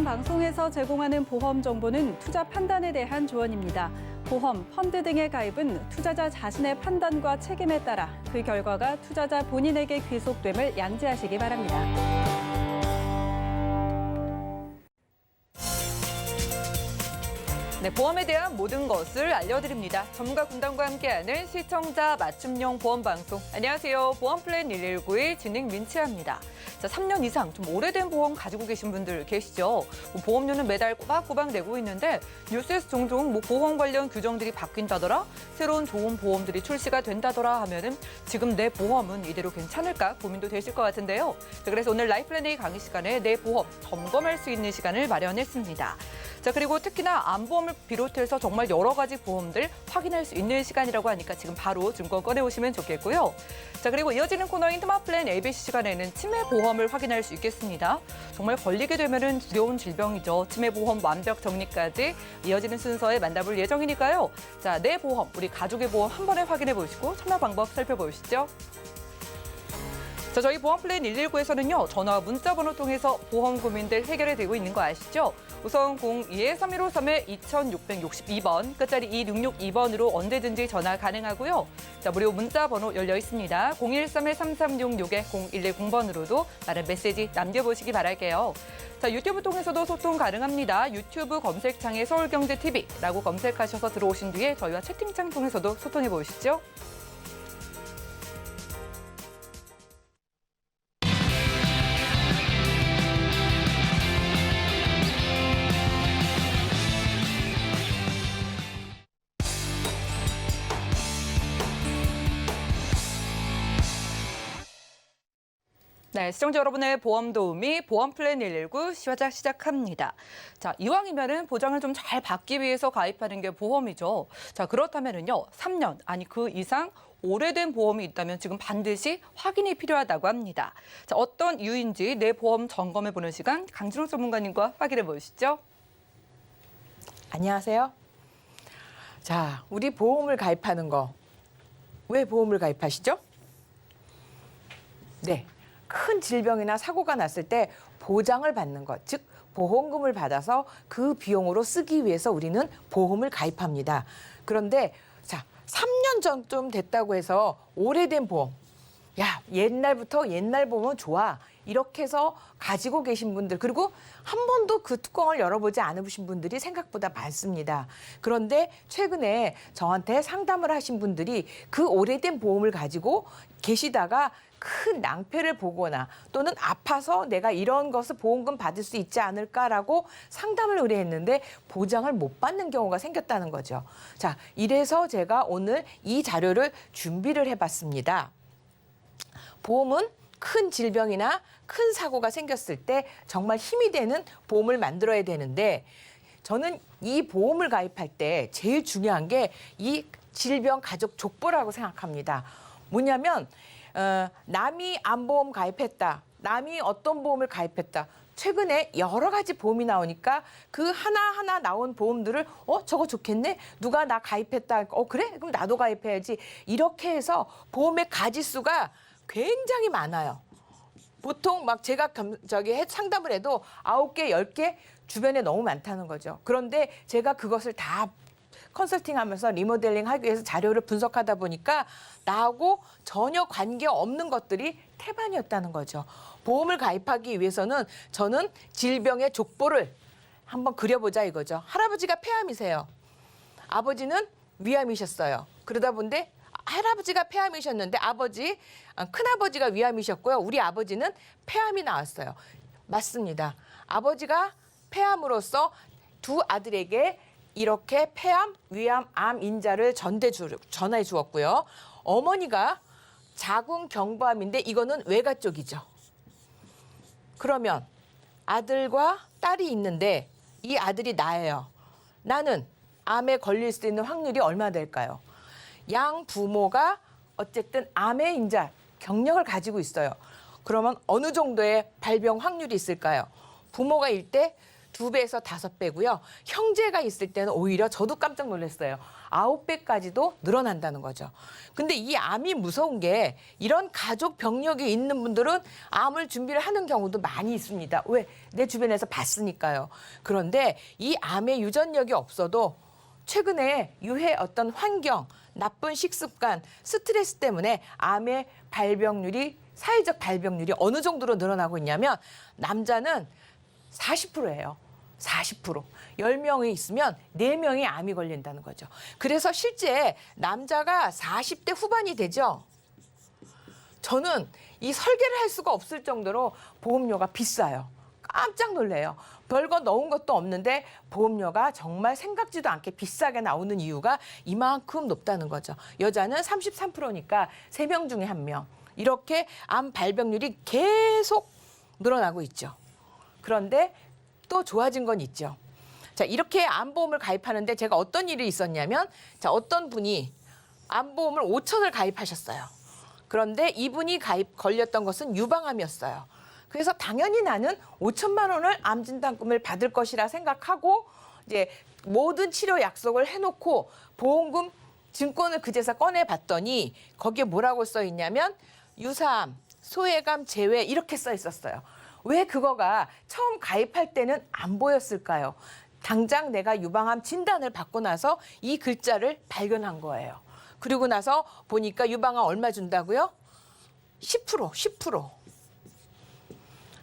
방송에서 제공하는 보험 정보는 투자 판단에 대한 조언입니다. 보험, 펀드 등의 가입은 투자자 자신의 판단과 책임에 따라 그 결과가 투자자 본인에게 귀속됨을 양지하시기 바랍니다. 네, 보험에 대한 모든 것을 알려드립니다. 전문가 군단과 함께하는 시청자 맞춤형 보험 방송. 안녕하세요. 보험플랜 119의 진행 민치아입니다. 자, 3년 이상 좀 오래된 보험 가지고 계신 분들 계시죠? 보험료는 매달 꼬박꼬박 내고 있는데 뉴스에서 종종 보험 관련 규정들이 바뀐다더라, 새로운 좋은 보험들이 출시가 된다더라 하면은 지금 내 보험은 이대로 괜찮을까 고민도 되실 것 같은데요. 자, 그래서 오늘 라이플랜 A 강의 시간에 내 보험 점검할 수 있는 시간을 마련했습니다. 자, 그리고 특히나 암보험을 비롯해서 정말 여러 가지 보험들 확인할 수 있는 시간이라고 하니까 지금 바로 증권 꺼내오시면 좋겠고요. 자, 그리고 이어지는 코너인 스마플랜 ABC 시간에는 치매 보험을 확인할 수 있겠습니다. 정말 걸리게 되면은 두려운 질병이죠. 치매 보험 완벽 정리까지 이어지는 순서에 만나볼 예정이니까요. 자, 내 보험, 우리 가족의 보험 한 번에 확인해 보시고 참여 방법 살펴보시죠. 자, 저희 보험플랜 119에서는요, 전화, 문자 번호 통해서 보험 고민들 해결이 되고 있는 거 아시죠? 우선 02-3153-2662번, 끝자리 2662번으로 언제든지 전화 가능하고요. 자, 무료 문자 번호 열려 있습니다. 013-3366-0110번으로도 많은 메시지 남겨보시기 바랄게요. 자, 유튜브 통해서도 소통 가능합니다. 유튜브 검색창에 서울경제TV라고 검색하셔서 들어오신 뒤에 저희와 채팅창 통해서도 소통해 보시죠. 네, 시청자 여러분의 보험 도우미 보험플랜 119 시작합니다. 자, 이왕이면은 보장을 좀 잘 받기 위해서 가입하는 게 보험이죠. 자, 그렇다면은요, 3년 아니 그 이상 오래된 보험이 있다면 지금 반드시 확인이 필요하다고 합니다. 자, 어떤 이유인지 내 보험 점검해 보는 시간 강진호 전문가님과 확인해 보시죠. 안녕하세요. 자, 우리 보험을 가입하는 거. 왜 보험을 가입하시죠? 네. 큰 질병이나 사고가 났을 때 보장을 받는 것, 즉 보험금을 받아서 그 비용으로 쓰기 위해서 우리는 보험을 가입합니다. 그런데 자, 3년 전쯤 됐다고 해서 오래된 보험, 야, 옛날부터 옛날 보험은 좋아, 이렇게 해서 가지고 계신 분들, 그리고 한 번도 그 뚜껑을 열어보지 않으신 분들이 생각보다 많습니다. 그런데 최근에 저한테 상담을 하신 분들이 그 오래된 보험을 가지고 계시다가 큰 낭패를 보거나 또는 아파서 내가 이런 것을 보험금 받을 수 있지 않을까라고 상담을 의뢰했는데 보장을 못 받는 경우가 생겼다는 거죠. 자, 이래서 제가 오늘 이 자료를 준비를 해봤습니다. 보험은 큰 질병이나 큰 사고가 생겼을 때 정말 힘이 되는 보험을 만들어야 되는데 저는 이 보험을 가입할 때 제일 중요한 게 이 질병 가족 족보라고 생각합니다. 뭐냐면 남이 암보험 가입했다. 남이 어떤 보험을 가입했다. 최근에 여러 가지 보험이 나오니까 그 하나하나 나온 보험들을 저거 좋겠네? 누가 나 가입했다. 그래? 그럼 나도 가입해야지. 이렇게 해서 보험의 가지수가 굉장히 많아요. 보통 막 제가 상담을 해도 9개, 10개 주변에 너무 많다는 거죠. 그런데 제가 그것을 다 컨설팅하면서 리모델링 하기 위해서 자료를 분석하다 보니까 나하고 전혀 관계없는 것들이 태반이었다는 거죠. 보험을 가입하기 위해서는 저는 질병의 족보를 한번 그려보자 이거죠. 할아버지가 폐암이세요. 아버지는 위암이셨어요. 그러다 보는데 할아버지가 폐암이셨는데 큰아버지가 위암이셨고요. 우리 아버지는 폐암이 나왔어요. 맞습니다. 아버지가 폐암으로써 두 아들에게 이렇게 폐암, 위암, 암 인자를 전해 주었고요. 어머니가 자궁경부암인데 이거는 외가 쪽이죠. 그러면 아들과 딸이 있는데 이 아들이 나예요. 나는 암에 걸릴 수 있는 확률이 얼마 될까요? 양 부모가 어쨌든 암의 인자, 경력을 가지고 있어요. 그러면 어느 정도의 발병 확률이 있을까요? 부모가 일 대 2배에서 5배고요. 형제가 있을 때는 오히려 저도 깜짝 놀랐어요. 9배까지도 늘어난다는 거죠. 근데 이 암이 무서운 게 이런 가족 병력이 있는 분들은 암을 준비를 하는 경우도 많이 있습니다. 왜? 내 주변에서 봤으니까요. 그런데 이 암의 유전력이 없어도 최근에 유해 어떤 환경, 나쁜 식습관, 스트레스 때문에 암의 발병률이 사회적 발병률이 어느 정도로 늘어나고 있냐면 남자는 40%예요. 40%. 10명이 있으면 4명이 암이 걸린다는 거죠. 그래서 실제 남자가 40대 후반이 되죠. 저는 이 설계를 할 수가 없을 정도로 보험료가 비싸요. 깜짝 놀래요. 별거 넣은 것도 없는데 보험료가 정말 생각지도 않게 비싸게 나오는 이유가 이만큼 높다는 거죠. 여자는 33%니까 3명 중에 1명. 이렇게 암 발병률이 계속 늘어나고 있죠. 그런데 또 좋아진 건 있죠. 자, 이렇게 암보험을 가입하는데 제가 어떤 일이 있었냐면, 자, 어떤 분이 암보험을 5천을 가입하셨어요. 그런데 이분이 걸렸던 것은 유방암이었어요. 그래서 당연히 나는 5천만 원을 암 진단금을 받을 것이라 생각하고 이제 모든 치료 약속을 해놓고 보험금 증권을 그제서 꺼내 봤더니 거기에 뭐라고 써 있냐면 유사암, 소외감 제외 이렇게 써 있었어요. 왜 그거가 처음 가입할 때는 안 보였을까요? 당장 내가 유방암 진단을 받고 나서 이 글자를 발견한 거예요. 그리고 나서 보니까 유방암 얼마 준다고요? 10%.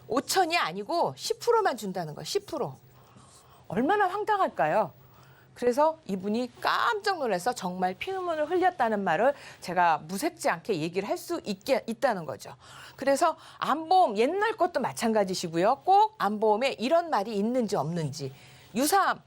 5천이 아니고 10%만 준다는 거예요. 10%. 얼마나 황당할까요? 그래서 이분이 깜짝 놀라서 정말 피눈물을 흘렸다는 말을 제가 무색지 않게 얘기를 할 수 있다는 거죠. 그래서 암보험 옛날 것도 마찬가지시고요. 꼭 암보험에 이런 말이 있는지 없는지. 유사암.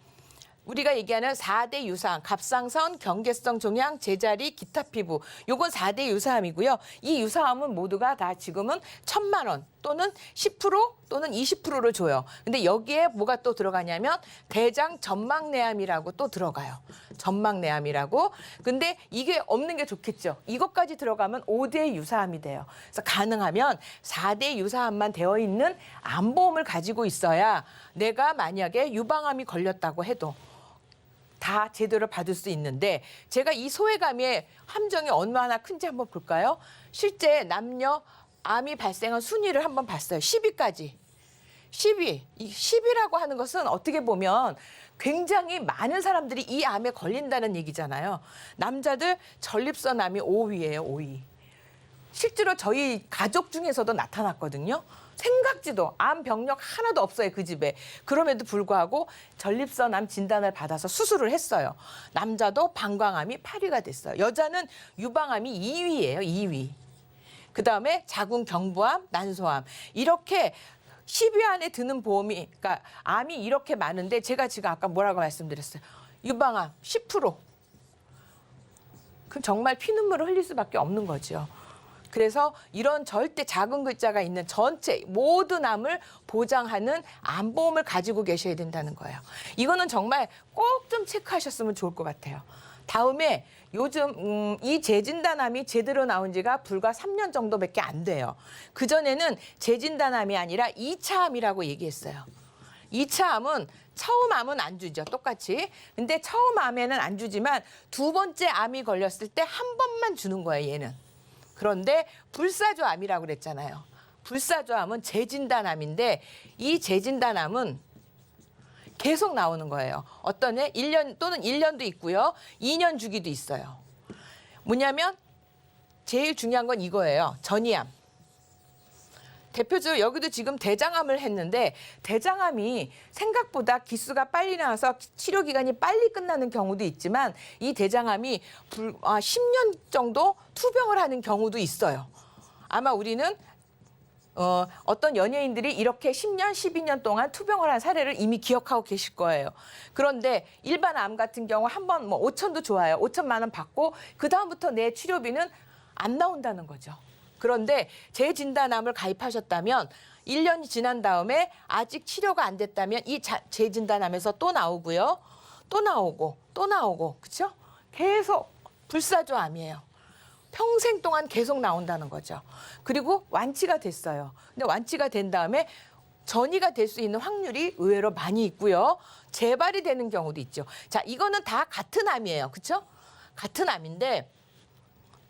우리가 얘기하는 4대 유사암, 갑상선, 경계성 종양, 제자리, 기타 피부. 요건 4대 유사암이고요. 이 유사암은 모두가 다 지금은 1,000만 원 또는 10% 또는 20%를 줘요. 근데 여기에 뭐가 또 들어가냐면 대장 점막내암이라고 또 들어가요. 점막내암이라고. 근데 이게 없는 게 좋겠죠. 이것까지 들어가면 5대 유사암이 돼요. 그래서 가능하면 4대 유사암만 되어 있는 암보험을 가지고 있어야 내가 만약에 유방암이 걸렸다고 해도 다 제대로 받을 수 있는데 제가 이 소외감의 함정이 얼마나 큰지 한번 볼까요? 실제 남녀 암이 발생한 순위를 한번 봤어요. 10위까지. 10위. 이 10위라고 하는 것은 어떻게 보면 굉장히 많은 사람들이 이 암에 걸린다는 얘기잖아요. 남자들 전립선 암이 5위예요. 5위. 실제로 저희 가족 중에서도 나타났거든요. 생각지도 암 병력 하나도 없어요. 그 집에. 그럼에도 불구하고 전립선 암 진단을 받아서 수술을 했어요. 남자도 방광암이 8위가 됐어요. 여자는 유방암이 2위예요. 2위. 그다음에 자궁 경부암, 난소암. 이렇게 10위 안에 드는 보험이, 그러니까 암이 이렇게 많은데 제가 지금 아까 뭐라고 말씀드렸어요. 유방암 10%. 그럼 정말 피눈물을 흘릴 수밖에 없는 거죠. 그래서 이런 절대 작은 글자가 있는 전체 모든 암을 보장하는 암보험을 가지고 계셔야 된다는 거예요. 이거는 정말 꼭 좀 체크하셨으면 좋을 것 같아요. 다음에 요즘 이 재진단암이 제대로 나온 지가 불과 3년 정도밖에 안 돼요. 그전에는 재진단암이 아니라 2차 암이라고 얘기했어요. 2차 암은 처음 암은 안 주죠. 똑같이. 근데 처음 암에는 안 주지만 두 번째 암이 걸렸을 때 한 번만 주는 거예요. 얘는. 그런데 불사조암이라고 그랬잖아요. 불사조암은 재진단암인데 이 재진단암은 계속 나오는 거예요. 어떤 애 1년 또는 1년도 있고요. 2년 주기도 있어요. 뭐냐면 제일 중요한 건 이거예요. 전이암. 대표적으로 여기도 지금 대장암을 했는데 대장암이 생각보다 기수가 빨리 나와서 치료 기간이 빨리 끝나는 경우도 있지만 이 대장암이 10년 정도 투병을 하는 경우도 있어요. 아마 우리는 어떤 연예인들이 이렇게 10년, 12년 동안 투병을 한 사례를 이미 기억하고 계실 거예요. 그런데 일반 암 같은 경우 한 번 5천도 좋아요. 5천만 원 받고 그다음부터 내 치료비는 안 나온다는 거죠. 그런데 재진단암을 가입하셨다면 1년이 지난 다음에 아직 치료가 안 됐다면 이 재진단암에서 또 나오고요. 또 나오고. 그렇죠? 계속 불사조암이에요. 평생 동안 계속 나온다는 거죠. 그리고 완치가 됐어요. 근데 완치가 된 다음에 전이가 될 수 있는 확률이 의외로 많이 있고요. 재발이 되는 경우도 있죠. 자, 이거는 다 같은 암이에요. 그렇죠? 같은 암인데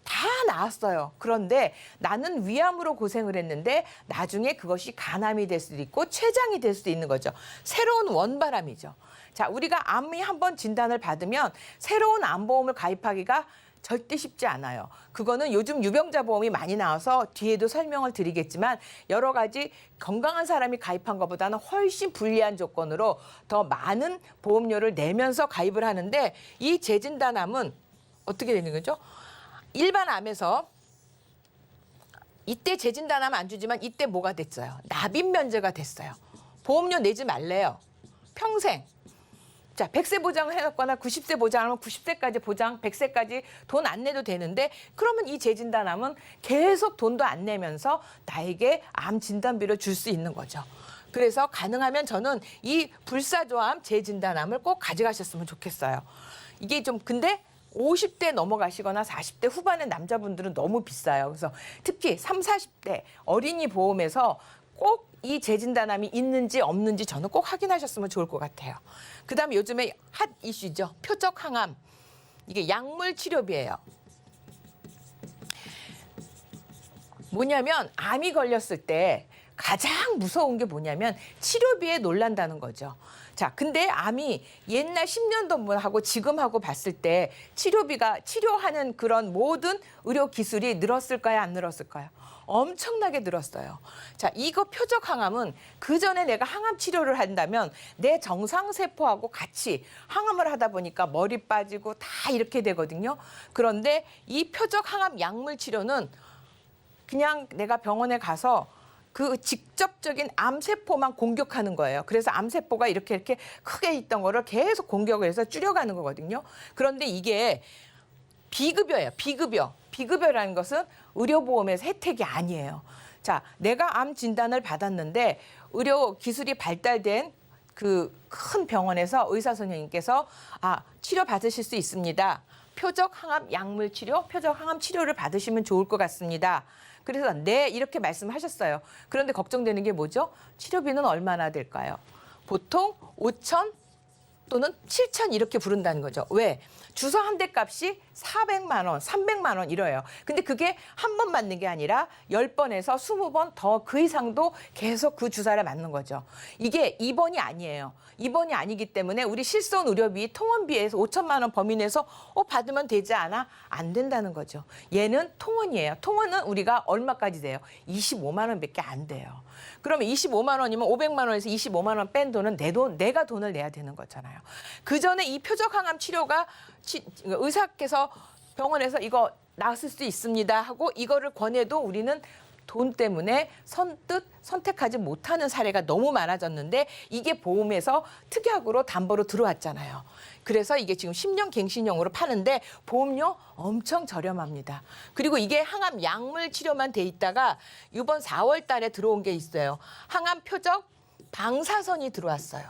다 나았어요. 그런데 나는 위암으로 고생을 했는데 나중에 그것이 간암이 될 수도 있고 췌장이 될 수도 있는 거죠. 새로운 원발암이죠. 자, 우리가 암이 한번 진단을 받으면 새로운 암보험을 가입하기가 절대 쉽지 않아요. 그거는 요즘 유병자 보험이 많이 나와서 뒤에도 설명을 드리겠지만 여러 가지 건강한 사람이 가입한 것보다는 훨씬 불리한 조건으로 더 많은 보험료를 내면서 가입을 하는데 이 재진단암은 어떻게 되는 거죠? 일반 암에서 이때 재진단암 안 주지만 이때 뭐가 됐어요? 납입 면제가 됐어요. 보험료 내지 말래요. 평생. 자, 100세 보장을 해놨거나 90세 보장하면 90세까지 보장, 100세까지 돈 안 내도 되는데 그러면 이 재진단암은 계속 돈도 안 내면서 나에게 암 진단비를 줄 수 있는 거죠. 그래서 가능하면 저는 이 불사조암 재진단암을 꼭 가져가셨으면 좋겠어요. 이게 좀 근데 50대 넘어가시거나 40대 후반의 남자분들은 너무 비싸요. 그래서 특히 30, 40대 어린이 보험에서 꼭 이 재진단암이 있는지 없는지 저는 꼭 확인하셨으면 좋을 것 같아요. 그다음에 요즘에 핫 이슈죠. 표적 항암. 이게 약물 치료비예요. 뭐냐면 암이 걸렸을 때 가장 무서운 게 뭐냐면 치료비에 놀란다는 거죠. 자, 근데 암이 옛날 10년 전하고 지금하고 봤을 때 치료비가 치료하는 그런 모든 의료 기술이 늘었을까요? 안 늘었을까요? 엄청나게 늘었어요. 자, 이거 표적 항암은 그 전에 내가 항암 치료를 한다면 내 정상 세포하고 같이 항암을 하다 보니까 머리 빠지고 다 이렇게 되거든요. 그런데 이 표적 항암 약물 치료는 그냥 내가 병원에 가서 그 직접적인 암세포만 공격하는 거예요. 그래서 암세포가 이렇게 크게 있던 거를 계속 공격을 해서 줄여가는 거거든요. 그런데 이게 비급여예요. 비급여. 비급여라는 것은 의료보험에서 혜택이 아니에요. 자, 내가 암 진단을 받았는데 의료 기술이 발달된 그 큰 병원에서 의사 선생님께서 치료 받으실 수 있습니다. 표적 항암 약물 치료, 표적 항암 치료를 받으시면 좋을 것 같습니다. 그래서 네, 이렇게 말씀하셨어요. 그런데 걱정되는 게 뭐죠? 치료비는 얼마나 될까요? 보통 5천 또는 7천 이렇게 부른다는 거죠. 왜? 주사 한 대 값이 400만 원, 300만 원 이래요. 근데 그게 한 번 맞는 게 아니라 10번에서 20번 더 그 이상도 계속 그 주사를 맞는 거죠. 이게 입원이 아니에요. 입원이 아니기 때문에 우리 실손 의료비 통원비에서 5천만 원 범위 내에서 받으면 되지 않아? 안 된다는 거죠. 얘는 통원이에요. 통원은 우리가 얼마까지 돼요? 25만 원밖에 안 돼요. 그러면 25만 원이면 500만 원에서 25만 원 뺀 돈은 내가 돈을 내야 되는 거잖아요. 그 전에 이 표적 항암 치료가 의사께서 병원에서 이거 나았을 수 있습니다 하고 이거를 권해도 우리는 돈 때문에 선뜻 선택하지 못하는 사례가 너무 많아졌는데 이게 보험에서 특약으로 담보로 들어왔잖아요. 그래서 이게 지금 10년 갱신형으로 파는데 보험료 엄청 저렴합니다. 그리고 이게 항암 약물 치료만 돼 있다가 이번 4월 달에 들어온 게 있어요. 항암 표적 방사선이 들어왔어요.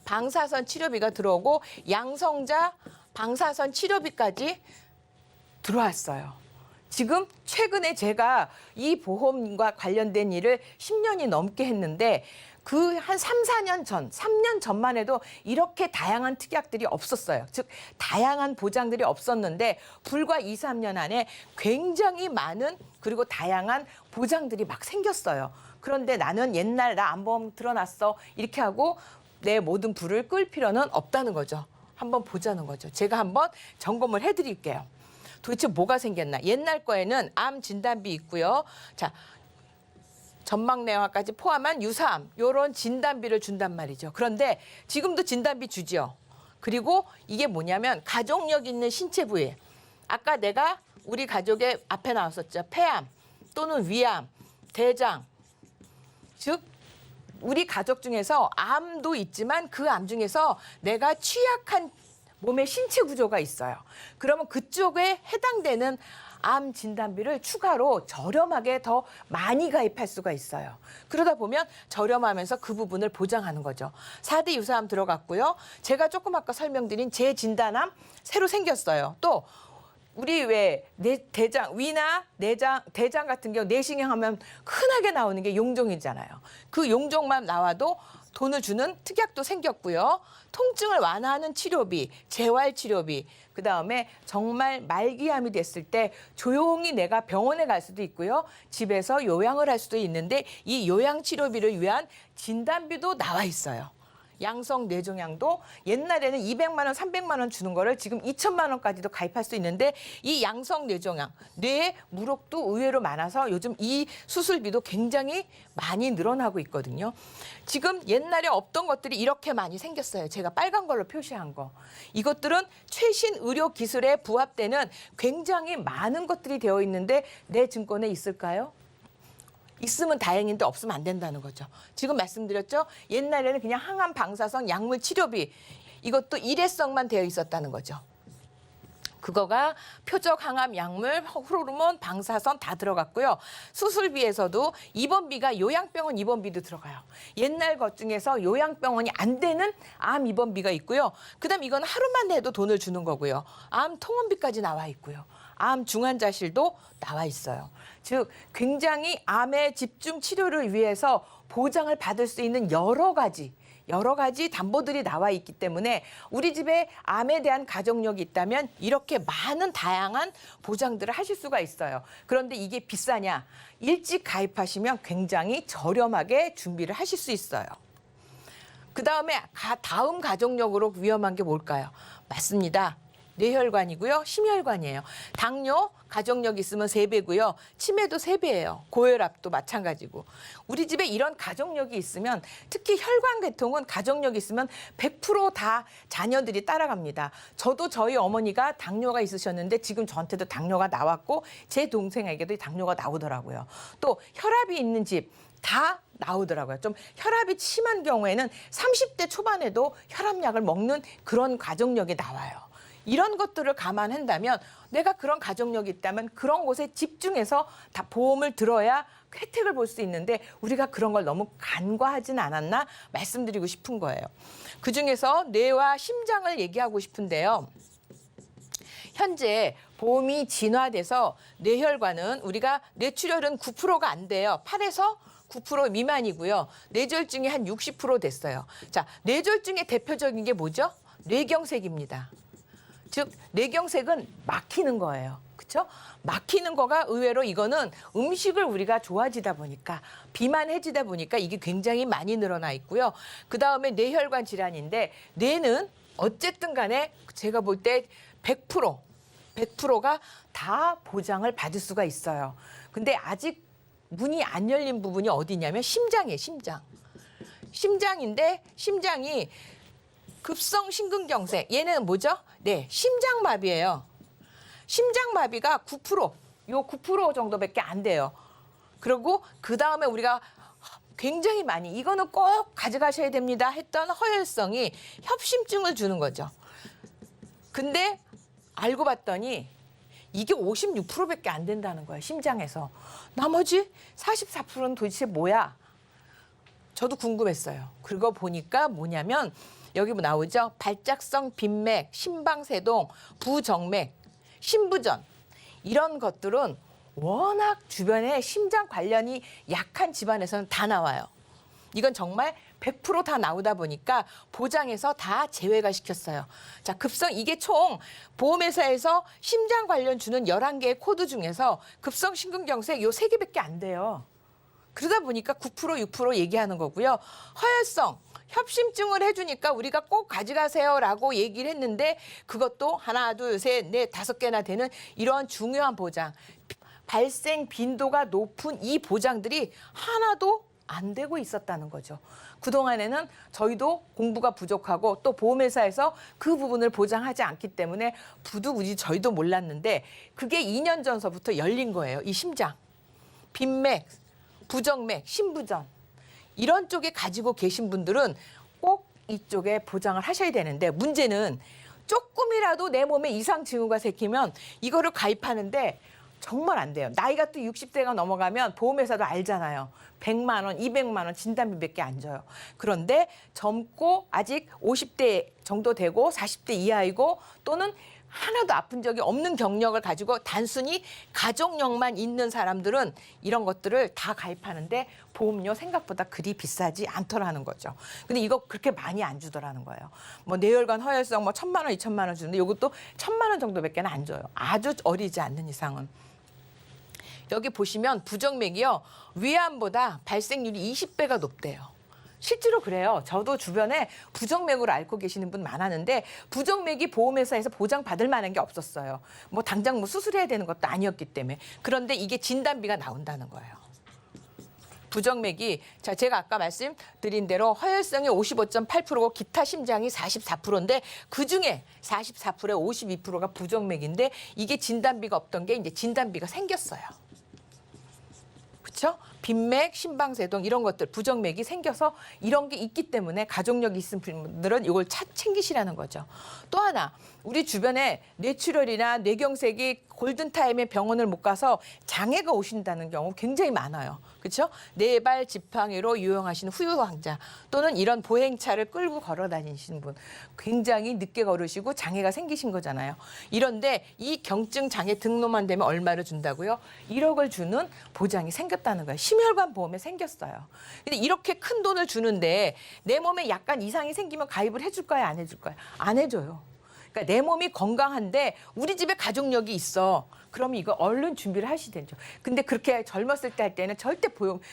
방사선 치료비가 들어오고 양성자 방사선 치료비까지 들어왔어요. 지금 최근에 제가 이 보험과 관련된 일을 10년이 넘게 했는데 그 한 3, 4년 전, 3년 전만 해도 이렇게 다양한 특약들이 없었어요. 즉 다양한 보장들이 없었는데 불과 2, 3년 안에 굉장히 많은 그리고 다양한 보장들이 막 생겼어요. 그런데 나는 옛날 나 암보험 들어놨어 이렇게 하고 내 모든 불을 끌 필요는 없다는 거죠. 한번 보자는 거죠. 제가 한번 점검을 해드릴게요. 도대체 뭐가 생겼나? 옛날 거에는 암 진단비 있고요. 자, 전막내화까지 포함한 유사암 이런 진단비를 준단 말이죠. 그런데 지금도 진단비 주죠. 그리고 이게 뭐냐면 가족력 있는 신체 부위. 아까 내가 우리 가족의 앞에 나왔었죠. 폐암 또는 위암, 대장. 즉 우리 가족 중에서 암도 있지만 그 암 중에서 내가 취약한 몸의 신체 구조가 있어요. 그러면 그쪽에 해당되는 암 진단비를 추가로 저렴하게 더 많이 가입할 수가 있어요. 그러다 보면 저렴하면서 그 부분을 보장하는 거죠. 4대 유사암 들어갔고요. 제가 조금 아까 설명드린 재진단암 새로 생겼어요. 또 우리 왜 대장, 위나 내장, 대장 같은 경우 내시경 하면 흔하게 나오는 게 용종이잖아요. 그 용종만 나와도 돈을 주는 특약도 생겼고요. 통증을 완화하는 치료비, 재활 치료비, 그다음에 정말 말기암이 됐을 때 조용히 내가 병원에 갈 수도 있고요. 집에서 요양을 할 수도 있는데 이 요양 치료비를 위한 진단비도 나와 있어요. 양성 뇌종양도 옛날에는 200만 원, 300만 원 주는 거를 지금 2천만 원까지도 가입할 수 있는데 이 양성 뇌종양, 뇌에 무록도 의외로 많아서 요즘 이 수술비도 굉장히 많이 늘어나고 있거든요. 지금 옛날에 없던 것들이 이렇게 많이 생겼어요. 제가 빨간 걸로 표시한 거. 이것들은 최신 의료 기술에 부합되는 굉장히 많은 것들이 되어 있는데 내 증권에 있을까요? 있으면 다행인데 없으면 안 된다는 거죠. 지금 말씀드렸죠? 옛날에는 그냥 항암 방사성 약물 치료비 이것도 일회성만 되어 있었다는 거죠. 그거가 표적 항암 약물, 호르몬, 방사선 다 들어갔고요. 수술비에서도 입원비가 요양병원 입원비도 들어가요. 옛날 것 중에서 요양병원이 안 되는 암 입원비가 있고요. 그다음 이건 하루만 내도 돈을 주는 거고요. 암 통원비까지 나와 있고요. 암 중환자실도 나와 있어요. 즉 굉장히 암의 집중 치료를 위해서 보장을 받을 수 있는 여러 가지 담보들이 나와 있기 때문에 우리 집에 암에 대한 가족력이 있다면 이렇게 많은 다양한 보장들을 하실 수가 있어요. 그런데 이게 비싸냐? 일찍 가입하시면 굉장히 저렴하게 준비를 하실 수 있어요. 그다음에 다음 가족력으로 위험한 게 뭘까요? 맞습니다. 뇌혈관이고요. 심혈관이에요. 당뇨 가족력 있으면 3배고요. 치매도 3배예요. 고혈압도 마찬가지고. 우리 집에 이런 가족력이 있으면 특히 혈관 계통은 가족력이 있으면 100% 다 자녀들이 따라갑니다. 저도 저희 어머니가 당뇨가 있으셨는데 지금 저한테도 당뇨가 나왔고 제 동생에게도 당뇨가 나오더라고요. 또 혈압이 있는 집 다 나오더라고요. 좀 혈압이 심한 경우에는 30대 초반에도 혈압약을 먹는 그런 가족력이 나와요. 이런 것들을 감안한다면 내가 그런 가족력이 있다면 그런 곳에 집중해서 다 보험을 들어야 혜택을 볼 수 있는데 우리가 그런 걸 너무 간과하진 않았나 말씀드리고 싶은 거예요. 그중에서 뇌와 심장을 얘기하고 싶은데요. 현재 보험이 진화돼서 뇌혈관은 우리가 뇌출혈은 9%가 안 돼요. 8에서 9% 미만이고요. 뇌졸중이 한 60% 됐어요. 자, 뇌졸중의 대표적인 게 뭐죠? 뇌경색입니다. 즉 뇌경색은 막히는 거예요. 그렇죠? 막히는 거가 의외로 이거는 음식을 우리가 좋아지다 보니까 비만해지다 보니까 이게 굉장히 많이 늘어나 있고요. 그다음에 뇌혈관 질환인데 뇌는 어쨌든 간에 제가 볼 때 100%가 다 보장을 받을 수가 있어요. 근데 아직 문이 안 열린 부분이 어디냐면 심장이에요. 심장인데 심장이 급성 심근경색. 얘는 뭐죠? 네, 심장마비예요. 심장마비가 9%, 요 9% 정도밖에 안 돼요. 그리고 그 다음에 우리가 굉장히 많이 이거는 꼭 가져가셔야 됩니다 했던 허혈성이 협심증을 주는 거죠. 근데 알고 봤더니 이게 56%밖에 안 된다는 거예요. 심장에서. 나머지 44%는 도대체 뭐야? 저도 궁금했어요. 그거 보니까 뭐냐면 여기 뭐 나오죠? 발작성 빈맥, 심방세동, 부정맥, 심부전 이런 것들은 워낙 주변에 심장 관련이 약한 집안에서는 다 나와요. 이건 정말 100% 다 나오다 보니까 보장해서 다 제외가 시켰어요. 자, 급성 이게 총 보험회사에서 심장 관련 주는 11개의 코드 중에서 급성 심근경색 요 3개밖에 안 돼요. 그러다 보니까 9%, 6% 얘기하는 거고요. 허혈성, 협심증을 해주니까 우리가 꼭 가져가세요라고 얘기를 했는데 그것도 하나, 둘, 셋, 넷, 5개나 되는 이러한 중요한 보장. 발생 빈도가 높은 이 보장들이 하나도 안 되고 있었다는 거죠. 그동안에는 저희도 공부가 부족하고 또 보험회사에서 그 부분을 보장하지 않기 때문에 부득이지 저희도 몰랐는데 그게 2년 전서부터 열린 거예요. 이 심장, 빈맥, 부정맥, 심부전 이런 쪽에 가지고 계신 분들은 꼭 이쪽에 보장을 하셔야 되는데 문제는 조금이라도 내 몸에 이상 징후가 생기면 이거를 가입하는데 정말 안 돼요. 나이가 또 60대가 넘어가면 보험회사도 알잖아요. 100만 원, 200만 원 진단비밖에 안 줘요. 그런데 젊고 아직 50대 정도 되고 40대 이하이고 또는 하나도 아픈 적이 없는 경력을 가지고 단순히 가족력만 있는 사람들은 이런 것들을 다 가입하는데 보험료 생각보다 그리 비싸지 않더라는 거죠. 근데 이거 그렇게 많이 안 주더라는 거예요. 뭐 뇌혈관 허혈성 뭐 1,000만 원, 2,000만 원 주는데 이것도 1,000만 원 정도밖에 안 줘요. 아주 어리지 않는 이상은. 여기 보시면 부정맥이요. 위암보다 발생률이 20배가 높대요. 실제로 그래요. 저도 주변에 부정맥으로 앓고 계시는 분 많았는데 부정맥이 보험회사에서 보장받을 만한 게 없었어요. 뭐 당장 뭐 수술해야 되는 것도 아니었기 때문에. 그런데 이게 진단비가 나온다는 거예요. 부정맥이 제가 아까 말씀드린 대로 허혈성이 55.8%고 기타 심장이 44%인데 그중에 44%에 52%가 부정맥인데 이게 진단비가 없던 게 이제 진단비가 생겼어요. 그렇죠? 빈맥, 심방세동 이런 것들 부정맥이 생겨서 이런 게 있기 때문에 가족력이 있는 분들은 이걸 챙기시라는 거죠. 또 하나 우리 주변에 뇌출혈이나 뇌경색이 골든타임에 병원을 못 가서 장애가 오신다는 경우 굉장히 많아요. 그렇죠? 뇌발 지팡이로 유용하시는 후유환자 또는 이런 보행차를 끌고 걸어 다니시는 분 굉장히 늦게 걸으시고 장애가 생기신 거잖아요. 이런데 이 경증 장애 등록만 되면 얼마를 준다고요? 1억을 주는 보장이 생겼다는 거예요. 심혈관 보험에 생겼어요. 근데 이렇게 큰 돈을 주는데 내 몸에 약간 이상이 생기면 가입을 해줄 거야, 안 해줄 거야? 안 해줘요. 그러니까 내 몸이 건강한데 우리 집에 가족력이 있어. 그러면 이거 얼른 준비를 하시든죠. 근데 그렇게 젊었을 때 할 때는 절대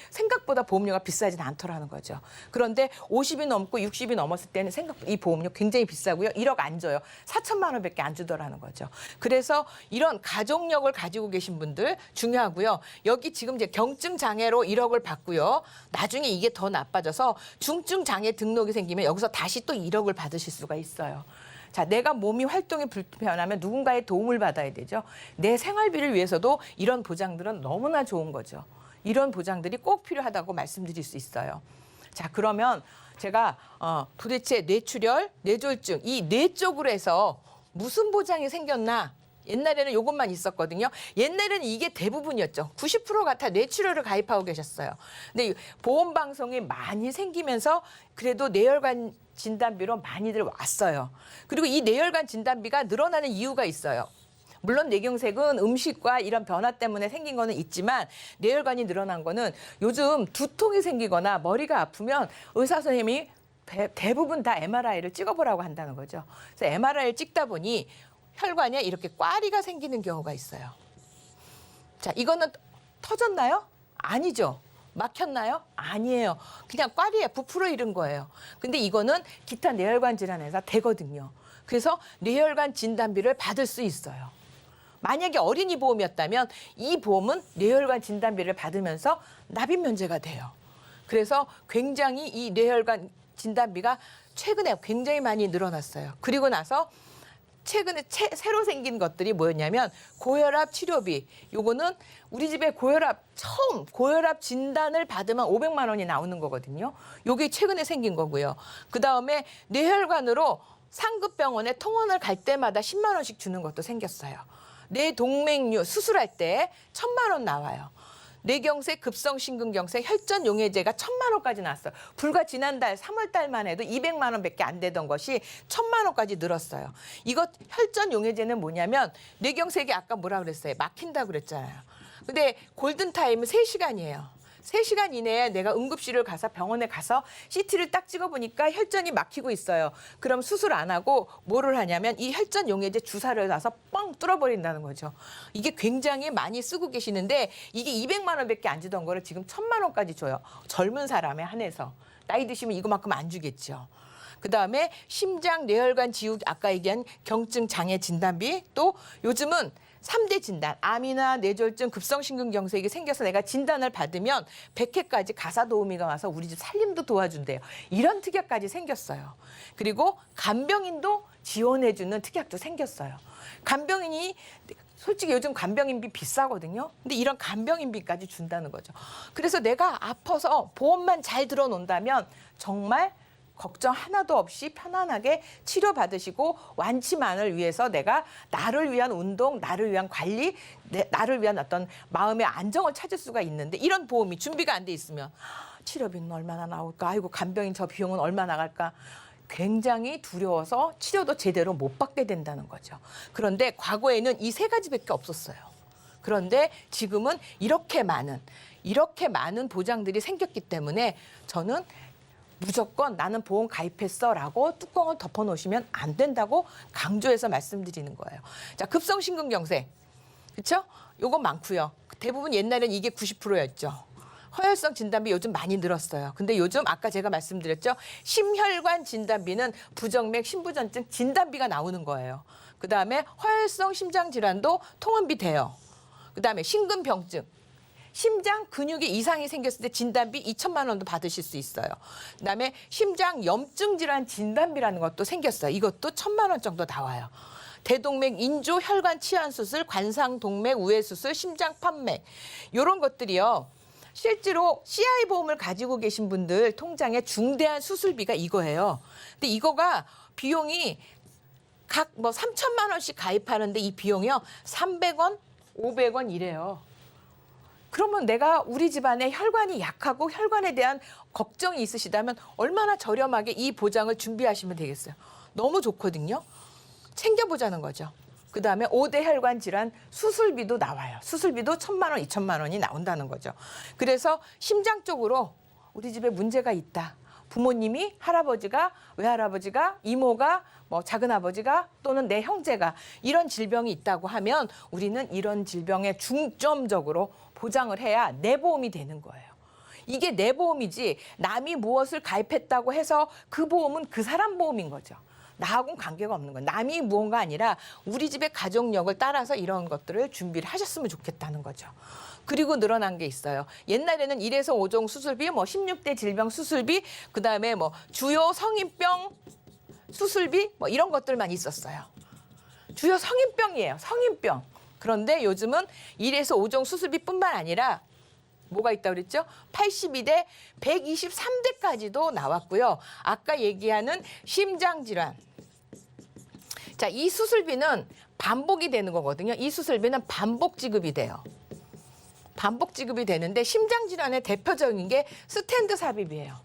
생각보다 보험료가 비싸진 않더라는 거죠. 그런데 50이 넘고 60이 넘었을 때는 이 보험료 굉장히 비싸고요. 1억 안 줘요. 4천만 원밖에 안 주더라는 거죠. 그래서 이런 가족력을 가지고 계신 분들 중요하고요. 여기 지금 이제 경증 장애로 1억을 받고요. 나중에 이게 더 나빠져서 중증 장애 등록이 생기면 여기서 다시 또 1억을 받으실 수가 있어요. 자, 내가 몸이 활동이 불편하면 누군가의 도움을 받아야 되죠. 내 생활비를 위해서도 이런 보장들은 너무나 좋은 거죠. 이런 보장들이 꼭 필요하다고 말씀드릴 수 있어요. 자, 그러면 제가 도대체 뇌출혈, 뇌졸중 이 뇌 쪽으로 해서 무슨 보장이 생겼나? 옛날에는 이것만 있었거든요. 옛날에는 이게 대부분이었죠. 90%가 다 뇌출혈을 가입하고 계셨어요. 근데 보험 방송이 많이 생기면서 그래도 뇌혈관 진단비로 많이들 왔어요. 그리고 이 뇌혈관 진단비가 늘어나는 이유가 있어요. 물론 뇌경색은 음식과 이런 변화 때문에 생긴 거는 있지만 뇌혈관이 늘어난 거는 요즘 두통이 생기거나 머리가 아프면 의사 선생님이 대부분 다 MRI를 찍어보라고 한다는 거죠. 그래서 MRI를 찍다 보니 혈관에 이렇게 꽈리가 생기는 경우가 있어요. 자, 이거는 터졌나요? 아니죠. 막혔나요? 아니에요. 그냥 꽈리에 부풀어 이른 거예요. 근데 이거는 기타 뇌혈관 질환에서 되거든요. 그래서 뇌혈관 진단비를 받을 수 있어요. 만약에 어린이 보험이었다면 이 보험은 뇌혈관 진단비를 받으면서 납입 면제가 돼요. 그래서 굉장히 이 뇌혈관 진단비가 최근에 굉장히 많이 늘어났어요. 그리고 나서 최근에 새로 생긴 것들이 뭐였냐면 고혈압 치료비. 요거는 우리 집에 처음 고혈압 진단을 받으면 500만 원이 나오는 거거든요. 요게 최근에 생긴 거고요. 그다음에 뇌혈관으로 상급병원에 통원을 갈 때마다 10만 원씩 주는 것도 생겼어요. 뇌동맥류 수술할 때 1,000만 원 나와요. 뇌경색, 급성심근경색, 혈전용해제가 1,000만 원까지 나왔어요. 불과 지난달 3월 달만 해도 200만 원밖에 안 되던 것이 1,000만 원까지 늘었어요. 이거 혈전용해제는 뭐냐면 뇌경색이 아까 뭐라 그랬어요? 막힌다고 그랬잖아요. 근데 골든타임은 3시간이에요. 3시간 이내에 내가 응급실을 가서 병원에 가서 CT를 딱 찍어보니까 혈전이 막히고 있어요. 그럼 수술 안 하고 뭐를 하냐면 이 혈전 용해제 주사를 놔서 뻥 뚫어버린다는 거죠. 이게 굉장히 많이 쓰고 계시는데 이게 200만 원밖에 안 주던 거를 지금 1,000만 원까지 줘요. 젊은 사람에 한해서. 나이 드시면 이거만큼 안 주겠죠. 그다음에 심장 뇌혈관 지우 아까 얘기한 경증 장애 진단비 또 요즘은 3대 진단, 암이나 뇌졸중, 급성심근경색이 생겨서 내가 진단을 받으면 100회까지 가사 도우미가 와서 우리 집 살림도 도와준대요. 이런 특약까지 생겼어요. 그리고 간병인도 지원해주는 특약도 생겼어요. 간병인이 솔직히 요즘 간병인비 비싸거든요. 근데 이런 간병인비까지 준다는 거죠. 그래서 내가 아파서 보험만 잘 들어놓는다면 정말 걱정 하나도 없이 편안하게 치료받으시고 완치만을 위해서 내가 나를 위한 운동, 나를 위한 관리, 나를 위한 어떤 마음의 안정을 찾을 수가 있는데 이런 보험이 준비가 안 돼 있으면 치료비는 얼마나 나올까? 아이고 간병인 저 비용은 얼마 나갈까? 굉장히 두려워서 치료도 제대로 못 받게 된다는 거죠. 그런데 과거에는 이 세 가지밖에 없었어요. 그런데 지금은 이렇게 많은 보장들이 생겼기 때문에 저는 무조건 나는 보험 가입했어라고 뚜껑을 덮어놓으시면 안 된다고 강조해서 말씀드리는 거예요. 자, 급성심근경색. 그렇죠? 요거 많고요. 대부분 옛날엔 이게 90%였죠. 허혈성 진단비 요즘 많이 늘었어요. 근데 요즘 아까 제가 말씀드렸죠. 심혈관 진단비는 부정맥, 심부전증 진단비가 나오는 거예요. 그다음에 허혈성 심장 질환도 통원비 돼요. 그다음에 심근병증. 심장 근육에 이상이 생겼을 때 진단비 2천만 원도 받으실 수 있어요. 그다음에 심장 염증 질환 진단비라는 것도 생겼어요. 이것도 1,000만 원 정도 나와요. 대동맥 인조 혈관 치환 수술, 관상 동맥 우회 수술, 심장 판맥 이런 것들이요. 실제로 CI 보험을 가지고 계신 분들 통장에 중대한 수술비가 이거예요. 근데 이거가 비용이 각 3천만 원씩 가입하는데 이 비용이요. 300원, 500원 이래요. 그러면 내가 우리 집안에 혈관이 약하고 혈관에 대한 걱정이 있으시다면 얼마나 저렴하게 이 보장을 준비하시면 되겠어요. 너무 좋거든요. 챙겨보자는 거죠. 그다음에 5대 혈관 질환 수술비도 나와요. 수술비도 1,000만 원, 2천만 원이 나온다는 거죠. 그래서 심장 쪽으로 우리 집에 문제가 있다. 부모님이, 할아버지가, 외할아버지가, 이모가, 작은아버지가 또는 내 형제가 이런 질병이 있다고 하면 우리는 이런 질병에 중점적으로 보장을 해야 내 보험이 되는 거예요. 이게 내 보험이지 남이 무엇을 가입했다고 해서 그 보험은 그 사람 보험인 거죠. 나하고는 관계가 없는 거예요. 남이 무언가 아니라 우리 집의 가족력을 따라서 이런 것들을 준비를 하셨으면 좋겠다는 거죠. 그리고 늘어난 게 있어요. 옛날에는 1에서 5종 수술비, 16대 질병 수술비, 그다음에 주요 성인병 수술비 이런 것들만 있었어요. 주요 성인병이에요. 성인병. 그런데 요즘은 1에서 5종 수술비뿐만 아니라 뭐가 있다고 그랬죠? 82대, 123대까지도 나왔고요. 아까 얘기하는 심장질환. 자, 이 수술비는 반복이 되는 거거든요. 이 수술비는 반복 지급이 돼요. 반복 지급이 되는데 심장질환의 대표적인 게 스텐트 삽입이에요.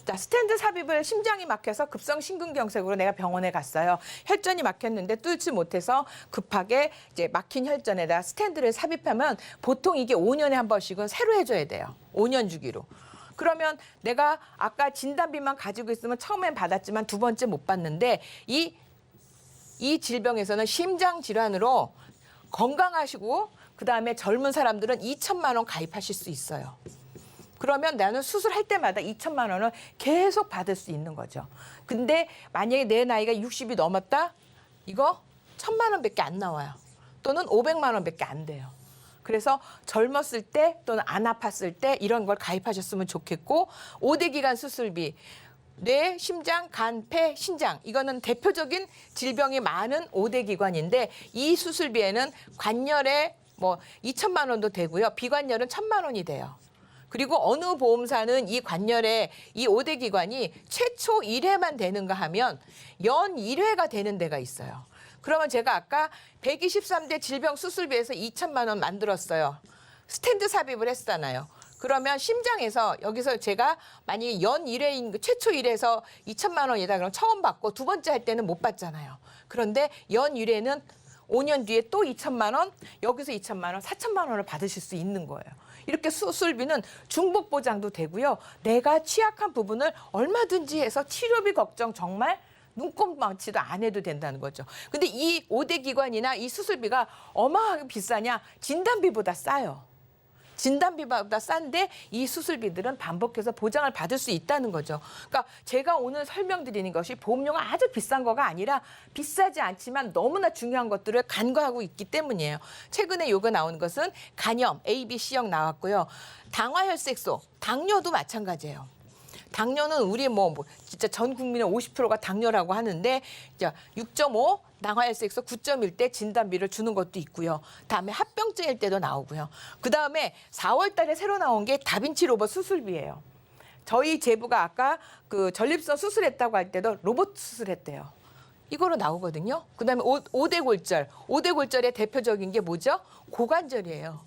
자, 스텐트 삽입을 심장이 막혀서 급성 심근경색으로 내가 병원에 갔어요. 혈전이 막혔는데 뚫지 못해서 급하게 이제 막힌 혈전에다 스텐트를 삽입하면 보통 이게 5년에 한 번씩은 새로 해줘야 돼요. 5년 주기로. 그러면 내가 아까 진단비만 가지고 있으면 처음엔 받았지만 두 번째 못 받는데 이 질병에서는 심장 질환으로 건강하시고 그다음에 젊은 사람들은 2천만 원 가입하실 수 있어요. 그러면 나는 수술할 때마다 2천만 원을 계속 받을 수 있는 거죠. 근데 만약에 내 나이가 60이 넘었다? 이거 1,000만 원밖에 안 나와요. 또는 500만 원밖에 안 돼요. 그래서 젊었을 때 또는 안 아팠을 때 이런 걸 가입하셨으면 좋겠고 5대 기관 수술비, 뇌, 심장, 간, 폐, 신장 이거는 대표적인 질병이 많은 5대 기관인데 이 수술비에는 관열에 2천만 원도 되고요. 비관열은 1,000만 원이 돼요. 그리고 어느 보험사는 이 관열에 이 5대 기관이 최초 1회만 되는가 하면 연 1회가 되는 데가 있어요. 그러면 제가 아까 123대 질병 수술비에서 2천만 원 만들었어요. 스텐트 삽입을 했잖아요. 그러면 심장에서 여기서 제가 만약에 연 1회인 최초 1회에서 2천만 원이다 그러면 처음 받고 두 번째 할 때는 못 받잖아요. 그런데 연 1회는 5년 뒤에 또 2천만 원, 여기서 2천만 원, 4천만 원을 받으실 수 있는 거예요. 이렇게 수술비는 중복 보장도 되고요. 내가 취약한 부분을 얼마든지 해서 치료비 걱정 정말 눈꼽만치도 안 해도 된다는 거죠. 근데 이 5대 기관이나 이 수술비가 어마어마하게 비싸냐? 진단비보다 싸요. 진단비보다 싼데 이 수술비들은 반복해서 보장을 받을 수 있다는 거죠. 그러니까 제가 오늘 설명드리는 것이 보험료가 아주 비싼 거가 아니라 비싸지 않지만 너무나 중요한 것들을 간과하고 있기 때문이에요. 최근에 요거 나온 것은 간염 A, B, C형 나왔고요. 당화혈색소, 당뇨도 마찬가지예요. 당뇨는 우리 진짜 전 국민의 50%가 당뇨라고 하는데 6.5 당화혈색소 9.1 때 진단비를 주는 것도 있고요. 다음에 합병증일 때도 나오고요. 그다음에 4월 달에 새로 나온 게 다빈치 로봇 수술비예요. 저희 제부가 아까 그 전립선 수술했다고 할 때도 로봇 수술했대요. 이거로 나오거든요. 그다음에 5대 골절. 5대 골절의 대표적인 게 뭐죠? 고관절이에요.